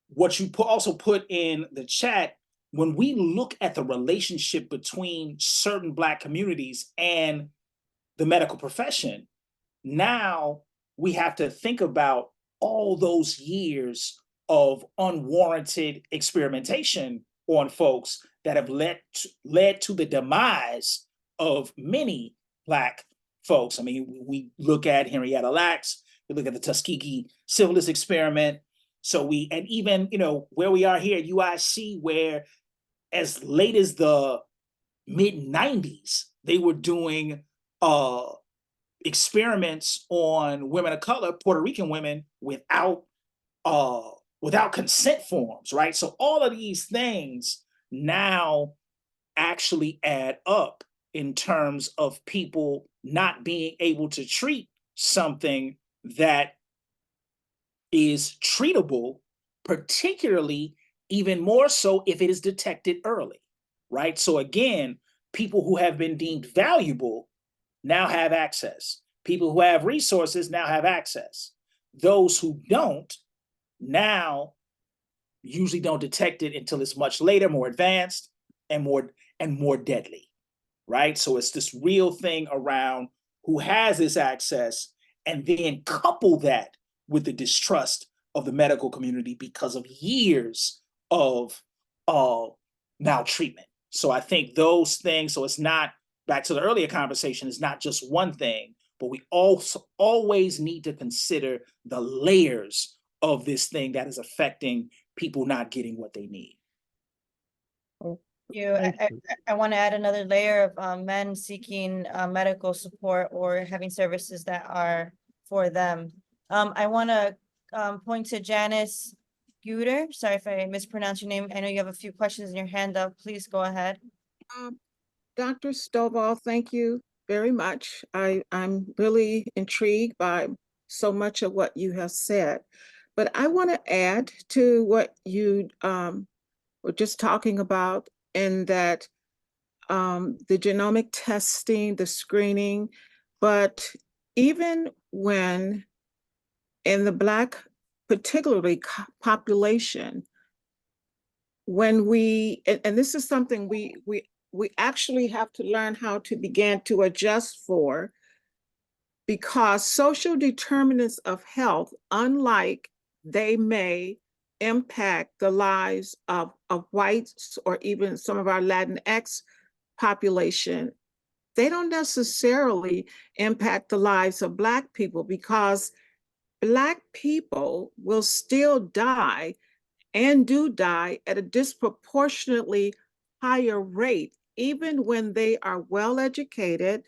what you also put in the chat, when we look at the relationship between certain Black communities and the medical profession, now we have to think about all those years of unwarranted experimentation on folks that have led to the demise of many Black folks. I mean, we look at Henrietta Lacks, we look at the Tuskegee syphilis experiment. So and even, where we are here at UIC, where as late as the mid-90s, they were doing experiments on women of color, Puerto Rican women, without consent forms, right? So all of these things now actually add up in terms of people not being able to treat something that is treatable, particularly even more so if it is detected early, right? So again, people who have been deemed valuable now have access. People who have resources now have access. Those who don't now usually don't detect it until it's much later, more advanced, and more deadly, right? So it's this real thing around who has this access, and then couple that with the distrust of the medical community because of years of maltreatment. So I think those things, so it's not, back to the earlier conversation, it's not just one thing, but we also always need to consider the layers of this thing that is affecting people not getting what they need. I want to add another layer of men seeking medical support or having services that are for them. I want to point to Janice Guter. Sorry if I mispronounced your name. I know you have a few questions in your hand up. Please go ahead. Dr. Stovall, thank you very much. I'm really intrigued by so much of what you have said, but I want to add to what you were just talking about, in that the genomic testing, the screening, but even when in the Black, particularly population, when and this is something we actually have to learn how to begin to adjust for, because social determinants of health, unlike they may impact the lives of whites or even some of our Latinx population, they don't necessarily impact the lives of Black people, because Black people will still die and do die at a disproportionately higher rate, even when they are well educated,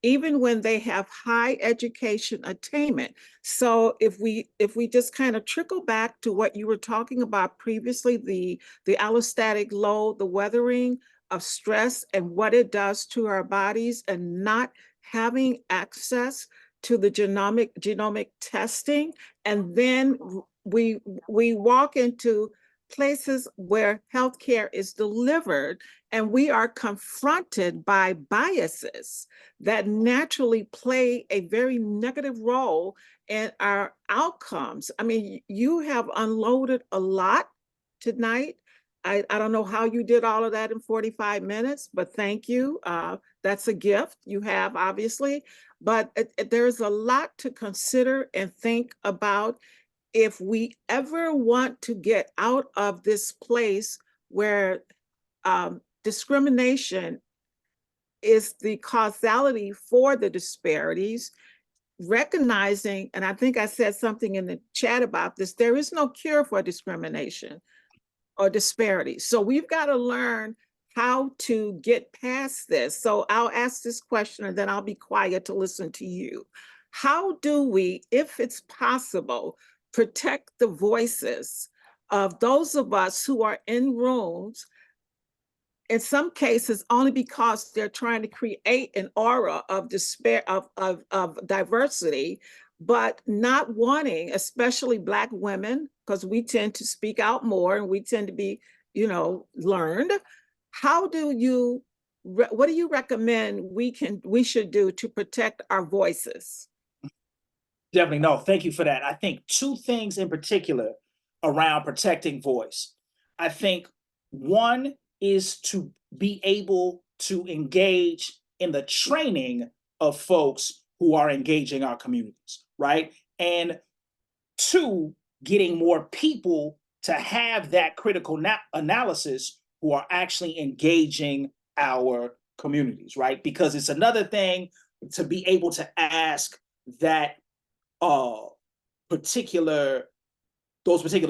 even when they have high education attainment. So if we just kind of trickle back to what you were talking about previously, the allostatic load, the weathering of stress and what it does to our bodies, and not having access to the genomic testing, and then we walk into places where healthcare is delivered, and we are confronted by biases that naturally play a very negative role in our outcomes. I mean, you have unloaded a lot tonight. I don't know how you did all of that in 45 minutes, but thank you. That's a gift you have, obviously. But there's a lot to consider and think about if we ever want to get out of this place where discrimination is the causality for the disparities. Recognizing, and I think I said something in the chat about this, there is no cure for discrimination or disparity. So we've got to learn how to get past this. So I'll ask this question and then I'll be quiet to listen to you. How do we, if it's possible, protect the voices of those of us who are in rooms, in some cases only because they're trying to create an aura of despair, of diversity, but not wanting, especially Black women, because we tend to speak out more and we tend to be, learned. How do you, what do you recommend we should do to protect our voices? Definitely, no, thank you for that. I think two things in particular around protecting voice. I think one is to be able to engage in the training of folks who are engaging our communities, right? And two, getting more people to have that critical analysis who are actually engaging our communities, right? Because it's another thing to be able to ask that those particular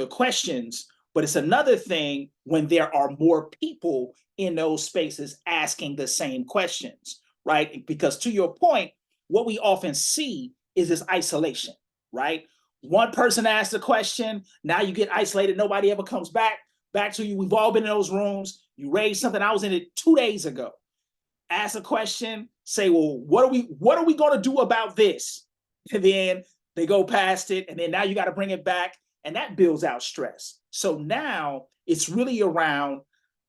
questions, but it's another thing when there are more people in those spaces asking the same questions, right? Because to your point, what we often see is this isolation, right? One person asks a question, now you get isolated, nobody ever comes back to you. We've all been in those rooms. You raise something, I was in it 2 days ago. Ask a question, say, well, what are we going to do about this? And then they go past it, and then now you got to bring it back, and that builds out stress. So now it's really around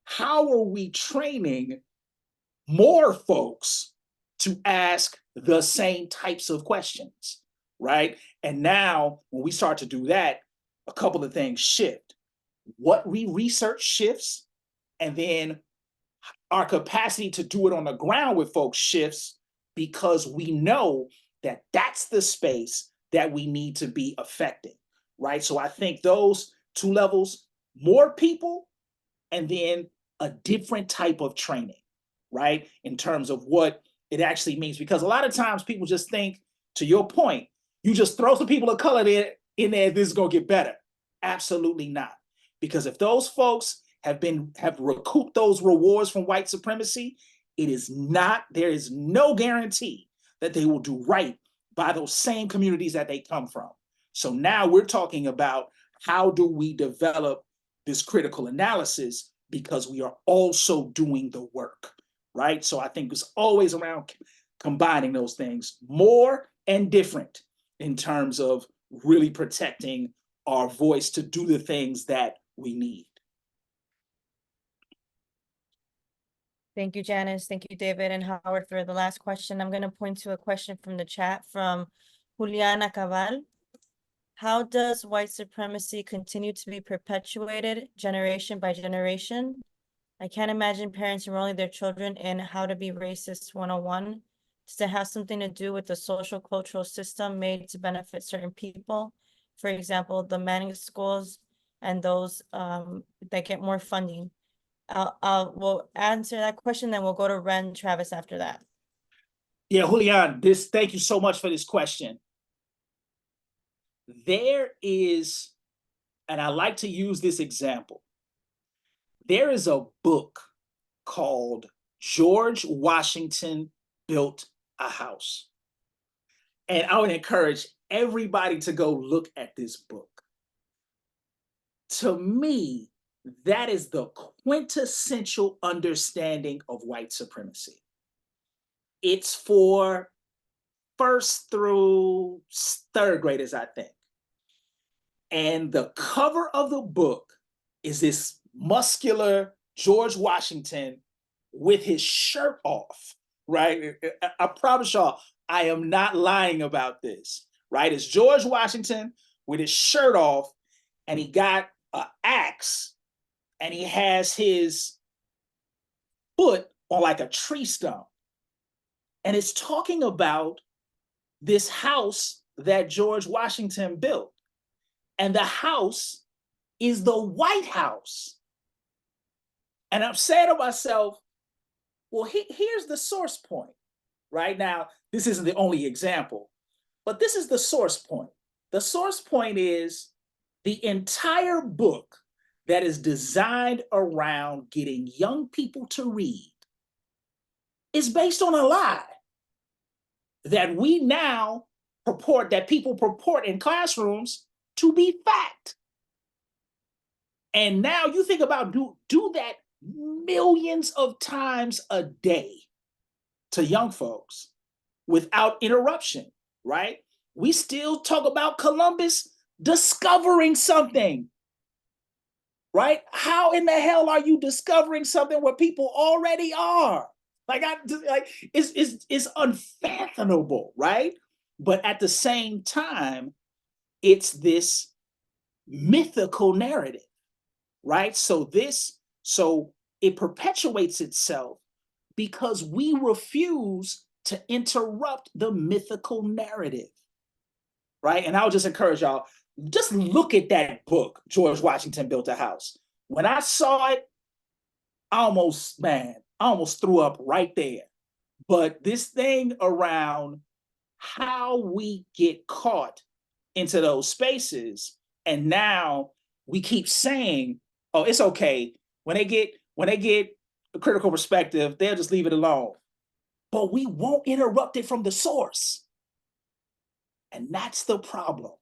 how are we training more folks to ask the same types of questions, right? And now when we start to do that, a couple of things shift. What we research shifts, and then our capacity to do it on the ground with folks shifts, because we know that that's the space that we need to be affecting, right? So I think those two levels, more people, and then a different type of training, right? In terms of what it actually means. Because a lot of times people just think, to your point, you just throw some people of color in there, this is gonna get better. Absolutely not. Because if those folks have recouped those rewards from white supremacy, there is no guarantee that they will do right by those same communities that they come from. So now we're talking about how do we develop this critical analysis, because we are also doing the work, right? So I think it's always around combining those things, more and different, in terms of really protecting our voice to do the things that we need. Thank you, Janice. Thank you, David and Howard, for the last question. I'm going to point to a question from the chat from Juliana Cabal. How does white supremacy continue to be perpetuated generation by generation? I can't imagine parents enrolling their children in How to Be Racist 101. Does it have something to do with the social cultural system made to benefit certain people? For example, the Manning schools and those that get more funding. We'll answer that question, then we'll go to Ren Travis after that. Yeah, Julian, thank you so much for this question. There is, and I like to use this example, there is a book called George Washington Built a House. And I would encourage everybody to go look at this book. To me, that is the quintessential understanding of white supremacy. It's for first through third graders, I think. And the cover of the book is this muscular George Washington with his shirt off, right? I promise y'all, I am not lying about this, right? It's George Washington with his shirt off, and he got an axe, and he has his foot on like a tree stump. And it's talking about this house that George Washington built. And the house is the White House. And I'm saying to myself, well, here's the source point. Right now, this isn't the only example, but this is the source point. The source point is the entire book that is designed around getting young people to read is based on a lie that we now purport, that people purport in classrooms to be fact. And now you think about do that millions of times a day to young folks without interruption, right? We still talk about Columbus discovering something, right? How in the hell are you discovering something where people already are? Like, it's unfathomable, right? But at the same time, it's this mythical narrative, right? So it perpetuates itself because we refuse to interrupt the mythical narrative, right? And I'll just encourage y'all, just look at that book, George Washington Built a House. When I saw it, I almost threw up right there. But this thing around how we get caught into those spaces, and now we keep saying, oh, it's okay. When they get a critical perspective, they'll just leave it alone. But we won't interrupt it from the source. And that's the problem,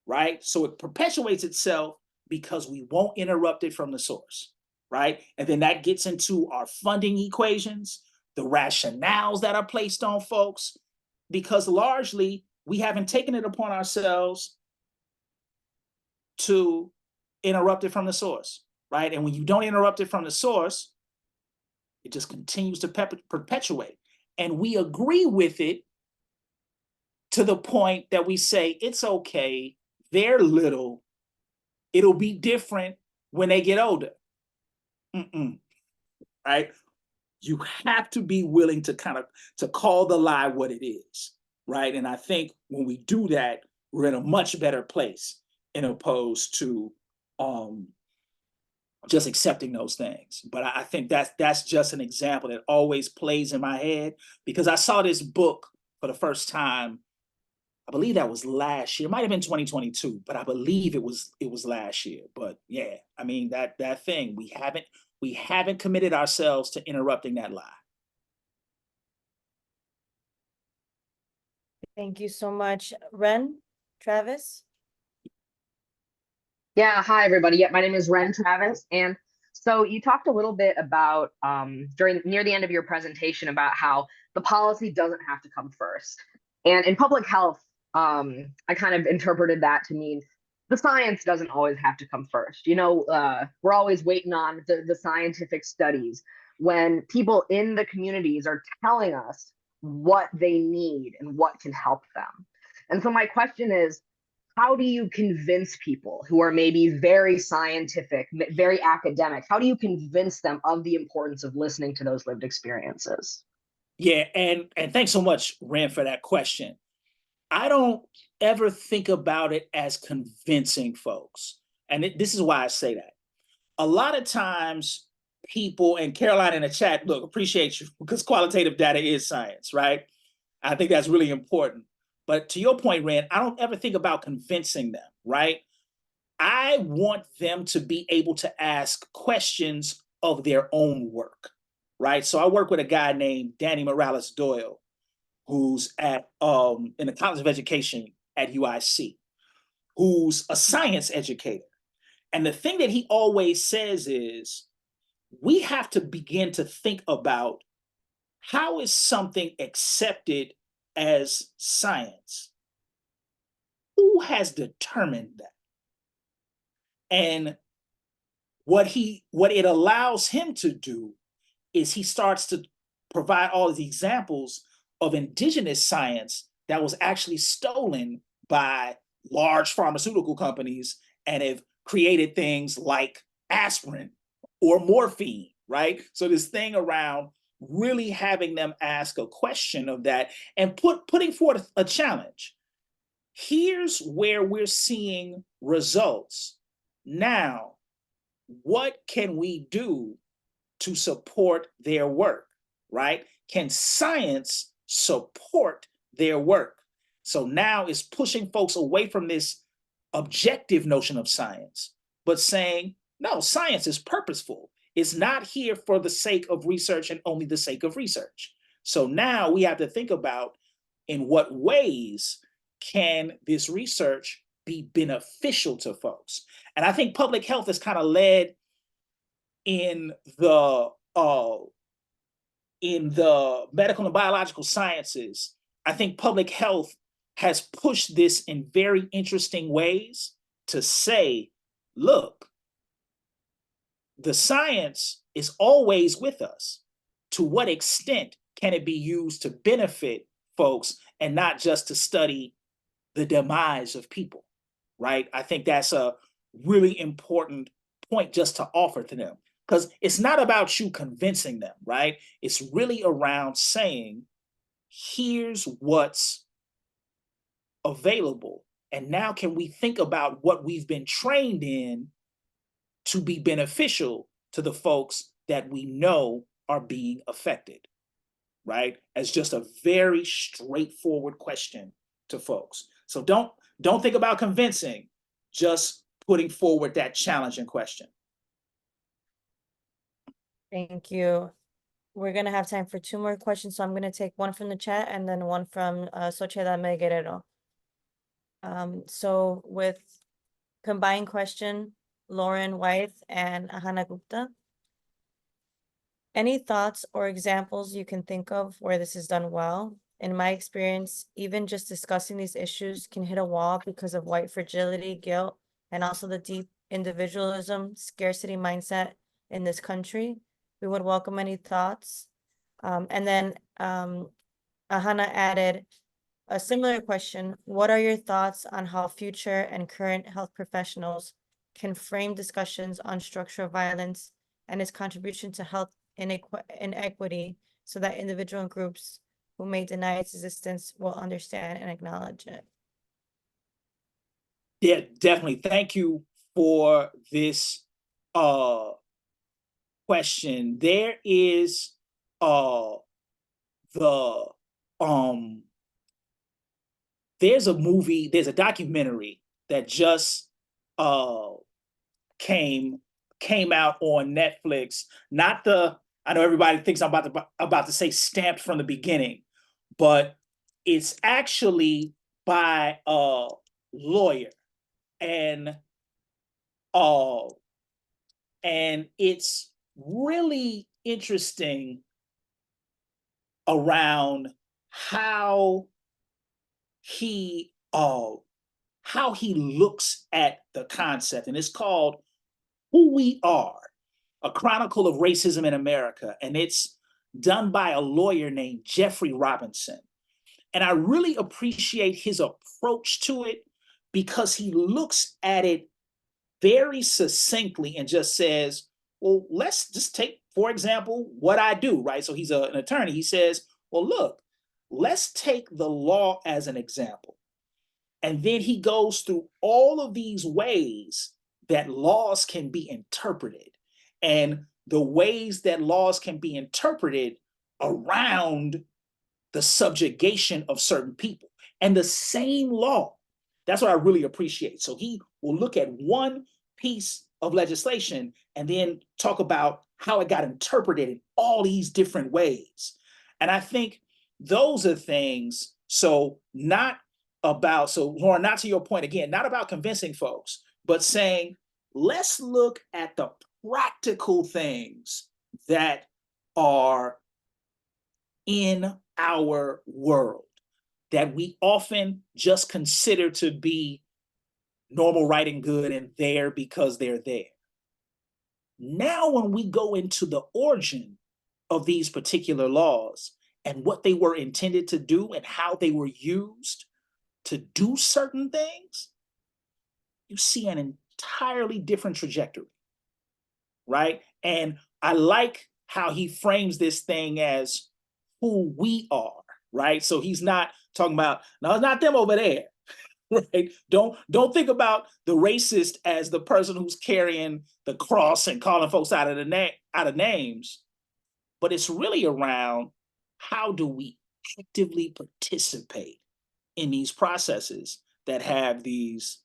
right? So it perpetuates itself because we won't interrupt it from the source, right? And then that gets into our funding equations, the rationales that are placed on folks, because largely we haven't taken it upon ourselves to interrupt it from the source, right? And when you don't interrupt it from the source, it just continues to perpetuate. And we agree with it to the point that we say, it's okay, they're little, it'll be different when they get older. Right? You have to be willing to to call the lie what it is, right? And I think when we do that, we're in a much better place in opposed to just accepting those things. But I think that's just an example that always plays in my head, because I saw this book for the first time, I believe that was last year. It might have been 2022, but I believe it was last year. But yeah, I mean, that thing, we haven't committed ourselves to interrupting that lie. Thank you so much. Ren, Travis? Yeah, hi everybody. Yeah, my name is Ren Travis. And so you talked a little bit about near the end of your presentation about how the policy doesn't have to come first. And in public health, I kind of interpreted that to mean the science doesn't always have to come first. You know, we're always waiting on the scientific studies when people in the communities are telling us what they need and what can help them. And so my question is, how do you convince people who are maybe very scientific, very academic? How do you convince them of the importance of listening to those lived experiences? Yeah, and thanks so much, Ren, for that question. I don't ever think about it as convincing folks. And this is why I say that. A lot of times people, and Caroline in the chat, look, appreciate you, because qualitative data is science, right? I think that's really important. But to your point, Ren, I don't ever think about convincing them, right? I want them to be able to ask questions of their own work, right? So I work with a guy named Danny Morales Doyle, who's at in the College of Education at UIC, who's a science educator. And the thing that he always says is, we have to begin to think about, how is something accepted as science? Who has determined that? And what it allows him to do is he starts to provide all of the examples of indigenous science that was actually stolen by large pharmaceutical companies and have created things like aspirin or morphine, right? So this thing around really having them ask a question of that and putting forth a challenge. Here's where we're seeing results. Now, what can we do to support their work, right? Can science support their work? So now it's pushing folks away from this objective notion of science, but saying, No, science is purposeful. It's not here for the sake of research and only the sake of research. So now we have to think about in what ways can this research be beneficial to folks. And I think public health is kind of led in the medical and biological sciences. I think public health has pushed this in very interesting ways to say, look, the science is always with us. To what extent can it be used to benefit folks and not just to study the demise of people, right? I think that's a really important point just to offer to them, because it's not about you convincing them, right? It's really around saying, here's what's available. And now can we think about what we've been trained in to be beneficial to the folks that we know are being affected, right? As just a very straightforward question to folks. So don't think about convincing, just putting forward that challenging question. Thank you. We're gonna have time for 2 more questions, so I'm gonna take one from the chat and then one from Sociedad Guerrero. So with combined question, Lauren Wythe and Ahana Gupta. Any thoughts or examples you can think of where this is done well? In my experience, even just discussing these issues can hit a wall because of white fragility, guilt, and also the deep individualism, scarcity mindset in this country. We would welcome any thoughts. And then Ahana added a similar question. What are your thoughts on how future and current health professionals can frame discussions on structural violence and its contribution to health inequity so that individual and groups who may deny its existence will understand and acknowledge it? Yeah, definitely. Thank you for this question. There is there's a movie, there's a documentary that just came out on Netflix. Not the, I know everybody thinks I'm about to say Stamped from the Beginning, but it's actually by a lawyer, and it's really interesting around how he looks at the concept, and it's called Who We Are, A Chronicle of Racism in America, and it's done by a lawyer named Jeffrey Robinson. And I really appreciate his approach to it because he looks at it very succinctly and just says, well, let's just take, for example, what I do, right? So he's an attorney. He says, well, look, let's take the law as an example. And then he goes through all of these ways that laws can be interpreted and the ways that laws can be interpreted around the subjugation of certain people. And the same law, that's what I really appreciate. So he will look at one piece of legislation and then talk about how it got interpreted in all these different ways. And I think those are things, so Lauren, not to your point, again, not about convincing folks, but saying, let's look at the practical things that are in our world that we often just consider to be normal, right, and good, and there because they're there. Now, when we go into the origin of these particular laws and what they were intended to do and how they were used to do certain things, you see an entirely different trajectory, right? And I like how he frames this thing as who we are, right? So he's not talking about, no, it's not them over there, right? Don't think about the racist as the person who's carrying the cross and calling folks out of names, but it's really around how do we actively participate in these processes that have these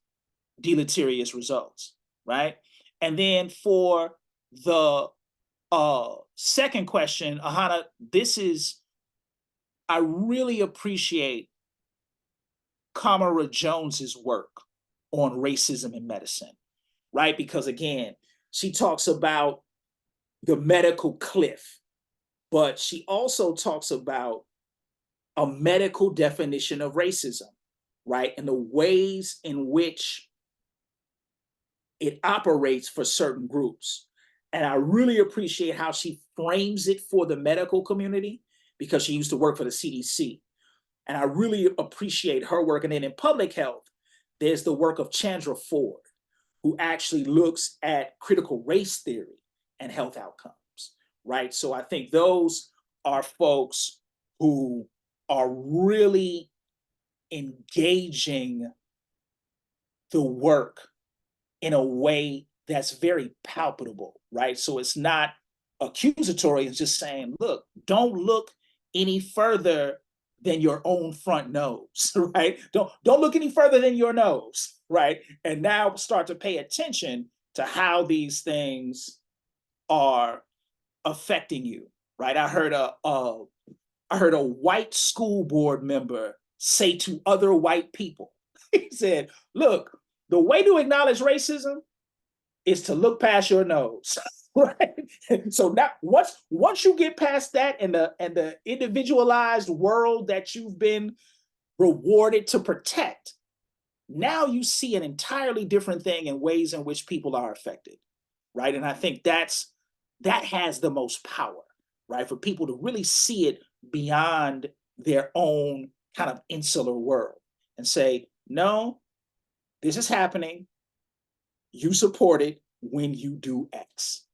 deleterious results, right? And then for the second question, Ahana, I really appreciate Kamara Jones's work on racism in medicine, right? Because again, she talks about the medical cliff, but she also talks about a medical definition of racism, right? And the ways in which it operates for certain groups. And I really appreciate how she frames it for the medical community, because she used to work for the CDC. And I really appreciate her work. And then in public health, there's the work of Chandra Ford, who actually looks at critical race theory and health outcomes, right? So I think those are folks who are really engaging the work in a way that's very palpable, right? So it's not accusatory, it's just saying, look, don't look any further than your own front nose, right? Don't look any further than your nose, right? And now start to pay attention to how these things are affecting you, right? I heard a white school board member say to other white people, he said, look, the way to acknowledge racism is to look past your nose, right? So now, once you get past that and the individualized world that you've been rewarded to protect, now you see an entirely different thing in ways in which people are affected, right? And I think that has the most power, right? For people to really see it beyond their own kind of insular world and say, no, this is happening. You support it when you do X,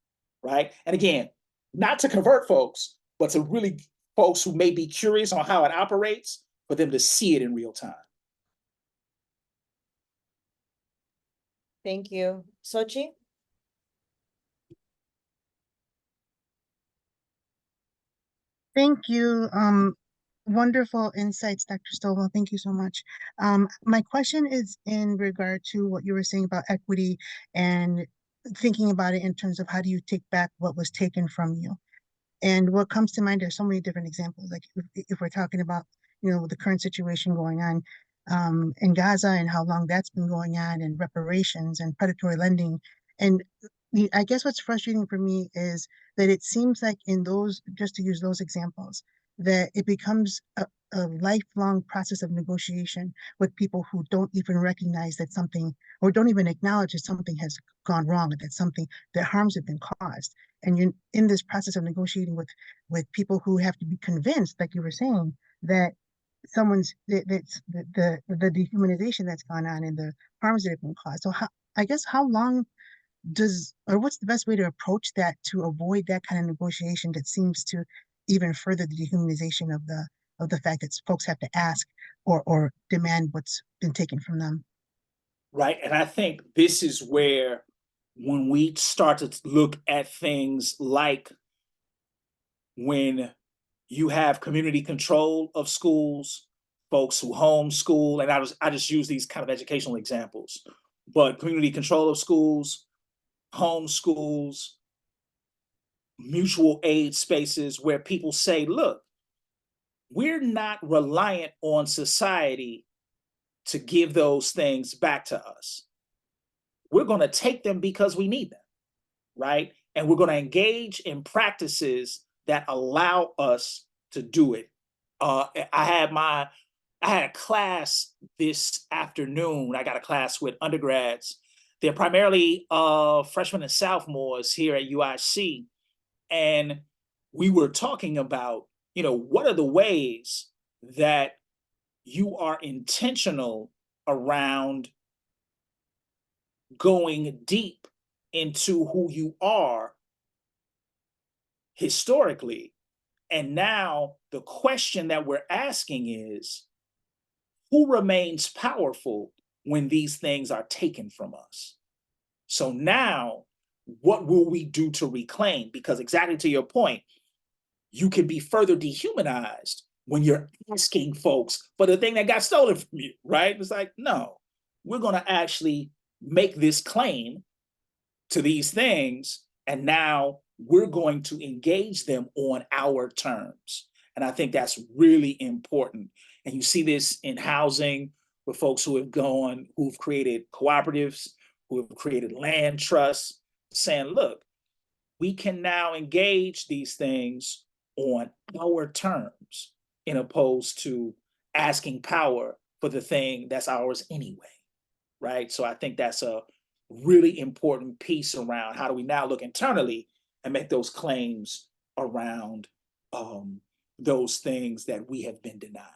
right? And again, not to convert folks, but to really folks who may be curious on how it operates, for them to see it in real time. Thank you. Sochi? Thank you. Wonderful insights, Dr. Stovall. Thank you so much. My question is in regard to what you were saying about equity and thinking about it in terms of how do you take back what was taken from you. And what comes to mind, there's so many different examples. Like if we're talking about, the current situation going on in Gaza and how long that's been going on, and reparations and predatory lending. And I guess what's frustrating for me is that it seems like in those, just to use those examples, that it becomes a lifelong process of negotiation with people who don't even recognize that something, or don't even acknowledge that something has gone wrong, that harms have been caused. And you're in this process of negotiating with people who have to be convinced, like you were saying, that the dehumanization that's gone on and the harms that have been caused. So how long what's the best way to approach that to avoid that kind of negotiation that seems to even further the dehumanization of the fact that folks have to ask or demand what's been taken from them? Right. And I think this is where, when we start to look at things like when you have community control of schools, folks who homeschool, and I just use these kind of educational examples, but community control of schools, homeschools, mutual aid spaces where people say, look, we're not reliant on society to give those things back to us. We're going to take them because we need them, right? And we're going to engage in practices that allow us to do it. I had a class this afternoon. I got a class with undergrads. They're primarily freshmen and sophomores here at UIC. And we were talking about, what are the ways that you are intentional around going deep into who you are historically. And now the question that we're asking is, who remains powerful when these things are taken from us? So now, what will we do to reclaim? Because exactly to your point, you can be further dehumanized when you're asking folks for the thing that got stolen from you, right? It's like, no, we're going to actually make this claim to these things, and now we're going to engage them on our terms. And I think that's really important. And you see this in housing with folks who've created cooperatives, who have created land trusts, saying, look, we can now engage these things on our terms, in opposed to asking power for the thing that's ours anyway, right? So I think that's a really important piece around how do we now look internally and make those claims around those things that we have been denied.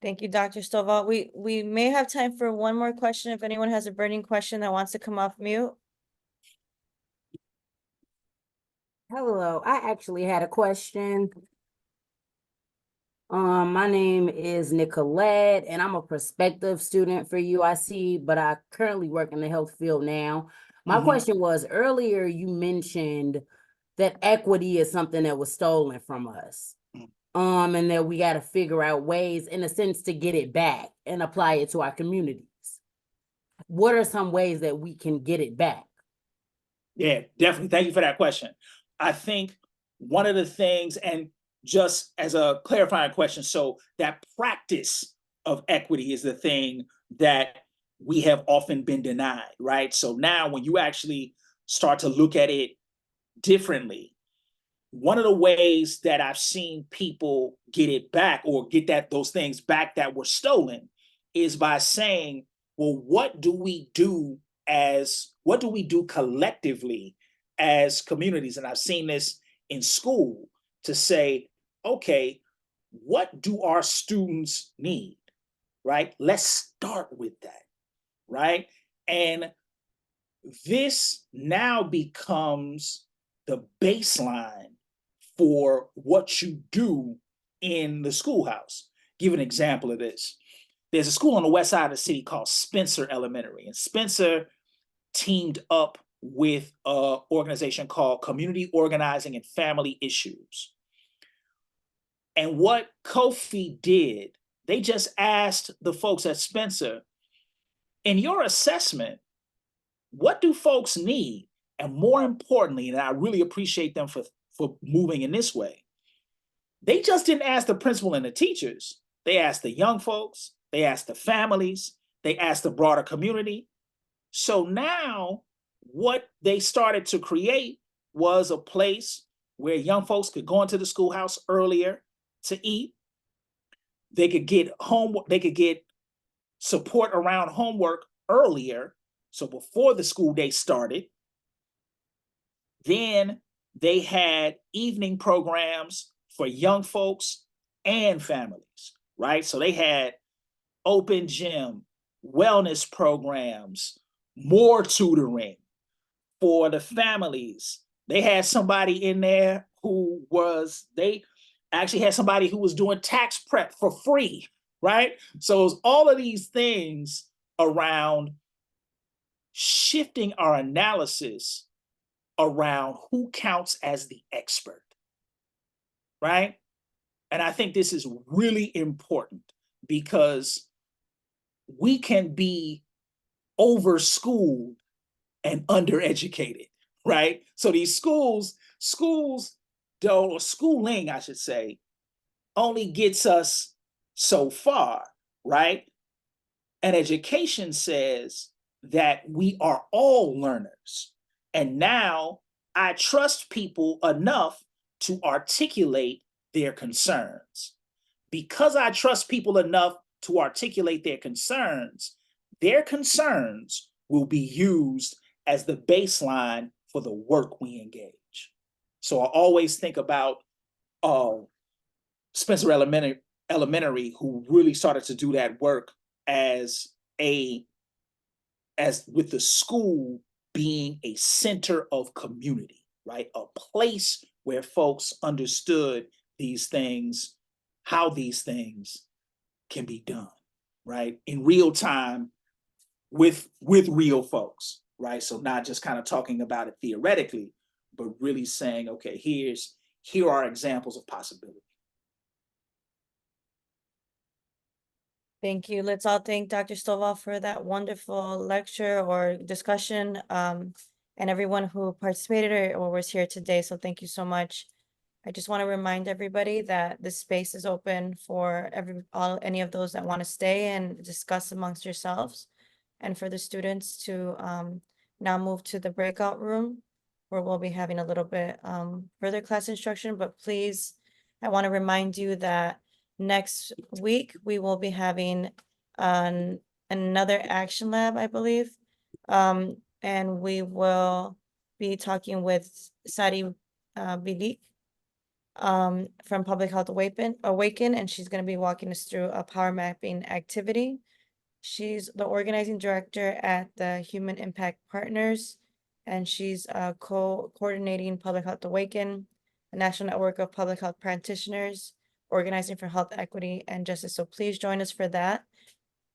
Thank you, Dr. Stovall. We may have time for one more question if anyone has a burning question that wants to come off mute. Hello, I actually had a question. My name is Nicolette, and I'm a prospective student for UIC, but I currently work in the health field now. My question was, earlier you mentioned that equity is something that was stolen from us. And that we got to figure out ways, in a sense, to get it back and apply it to our communities. What are some ways that we can get it back? Yeah, definitely. Thank you for that question. I think one of the things, and just as a clarifying question, so that practice of equity is the thing that we have often been denied, right? So now when you actually start to look at it differently, one of the ways that I've seen people get it back, or get those things back that were stolen, is by saying, well, what do we do collectively as communities? And I've seen this in school, to say, okay, what do our students need, right? Let's start with that, right? And this now becomes the baseline for what you do in the schoolhouse. Give an example of this. There's a school on the west side of the city called Spencer Elementary, and Spencer teamed up with an organization called Community Organizing and Family Issues. And what Kofi did, they just asked the folks at Spencer, in your assessment, what do folks need? And more importantly, and I really appreciate them for moving in this way, they just didn't ask the principal and the teachers. They asked the young folks, they asked the families, they asked the broader community. So now what they started to create was a place where young folks could go into the schoolhouse earlier to eat. They could get homework, they could get support around homework earlier, so before the school day started. Then they had evening programs for young folks and families, right? So they had open gym, wellness programs, more tutoring for the families. They had somebody in there they actually had somebody who was doing tax prep for free, right? So it's all of these things around shifting our analysis around who counts as the expert, right? And I think this is really important, because we can be over-schooled and undereducated, right? So these schools don't, or schooling, I should say, only gets us so far, right? And education says that we are all learners. And now I trust people enough to articulate their concerns. Because I trust people enough to articulate their concerns will be used as the baseline for the work we engage. So I always think about Spencer Elementary, who really started to do that work as with the school being a center of community, right? A place where folks understood these things, how these things can be done, right? In real time with real folks, right? So not just kind of talking about it theoretically, but really saying, okay, here are examples of possibility. Thank you. Let's all thank Dr. Stovall for that wonderful lecture or discussion, and everyone who participated or was here today. So thank you so much. I just want to remind everybody that this space is open for any of those that want to stay and discuss amongst yourselves. And for the students to now move to the breakout room where we'll be having a little bit further class instruction. But please, I want to remind you that next week we will be having another action lab, I believe. And we will be talking with Sari Bilik from Public Health Awaken, and she's going to be walking us through a power mapping activity. She's the organizing director at the Human Impact Partners, and she's coordinating Public Health Awaken, a national network of public health practitioners organizing for health equity and justice. So please join us for that.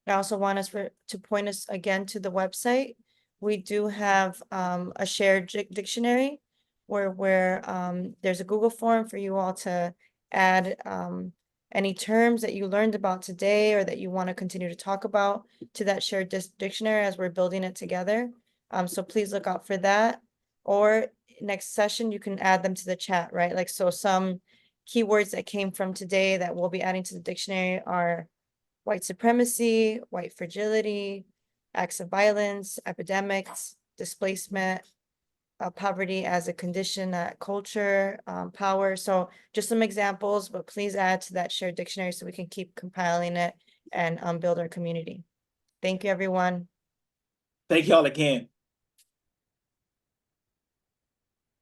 I also want us to point us again to the website. We do have a shared dictionary where there's a Google form for you all to add any terms that you learned about today or that you want to continue to talk about to that shared dictionary as we're building it together. So please look out for that. Or next session, you can add them to the chat, right? Like, so some keywords that came from today that we'll be adding to the dictionary are white supremacy, white fragility, acts of violence, epidemics, displacement, poverty as a condition, culture, power. So just some examples, but please add to that shared dictionary so we can keep compiling it and build our community. Thank you, everyone. Thank y'all again.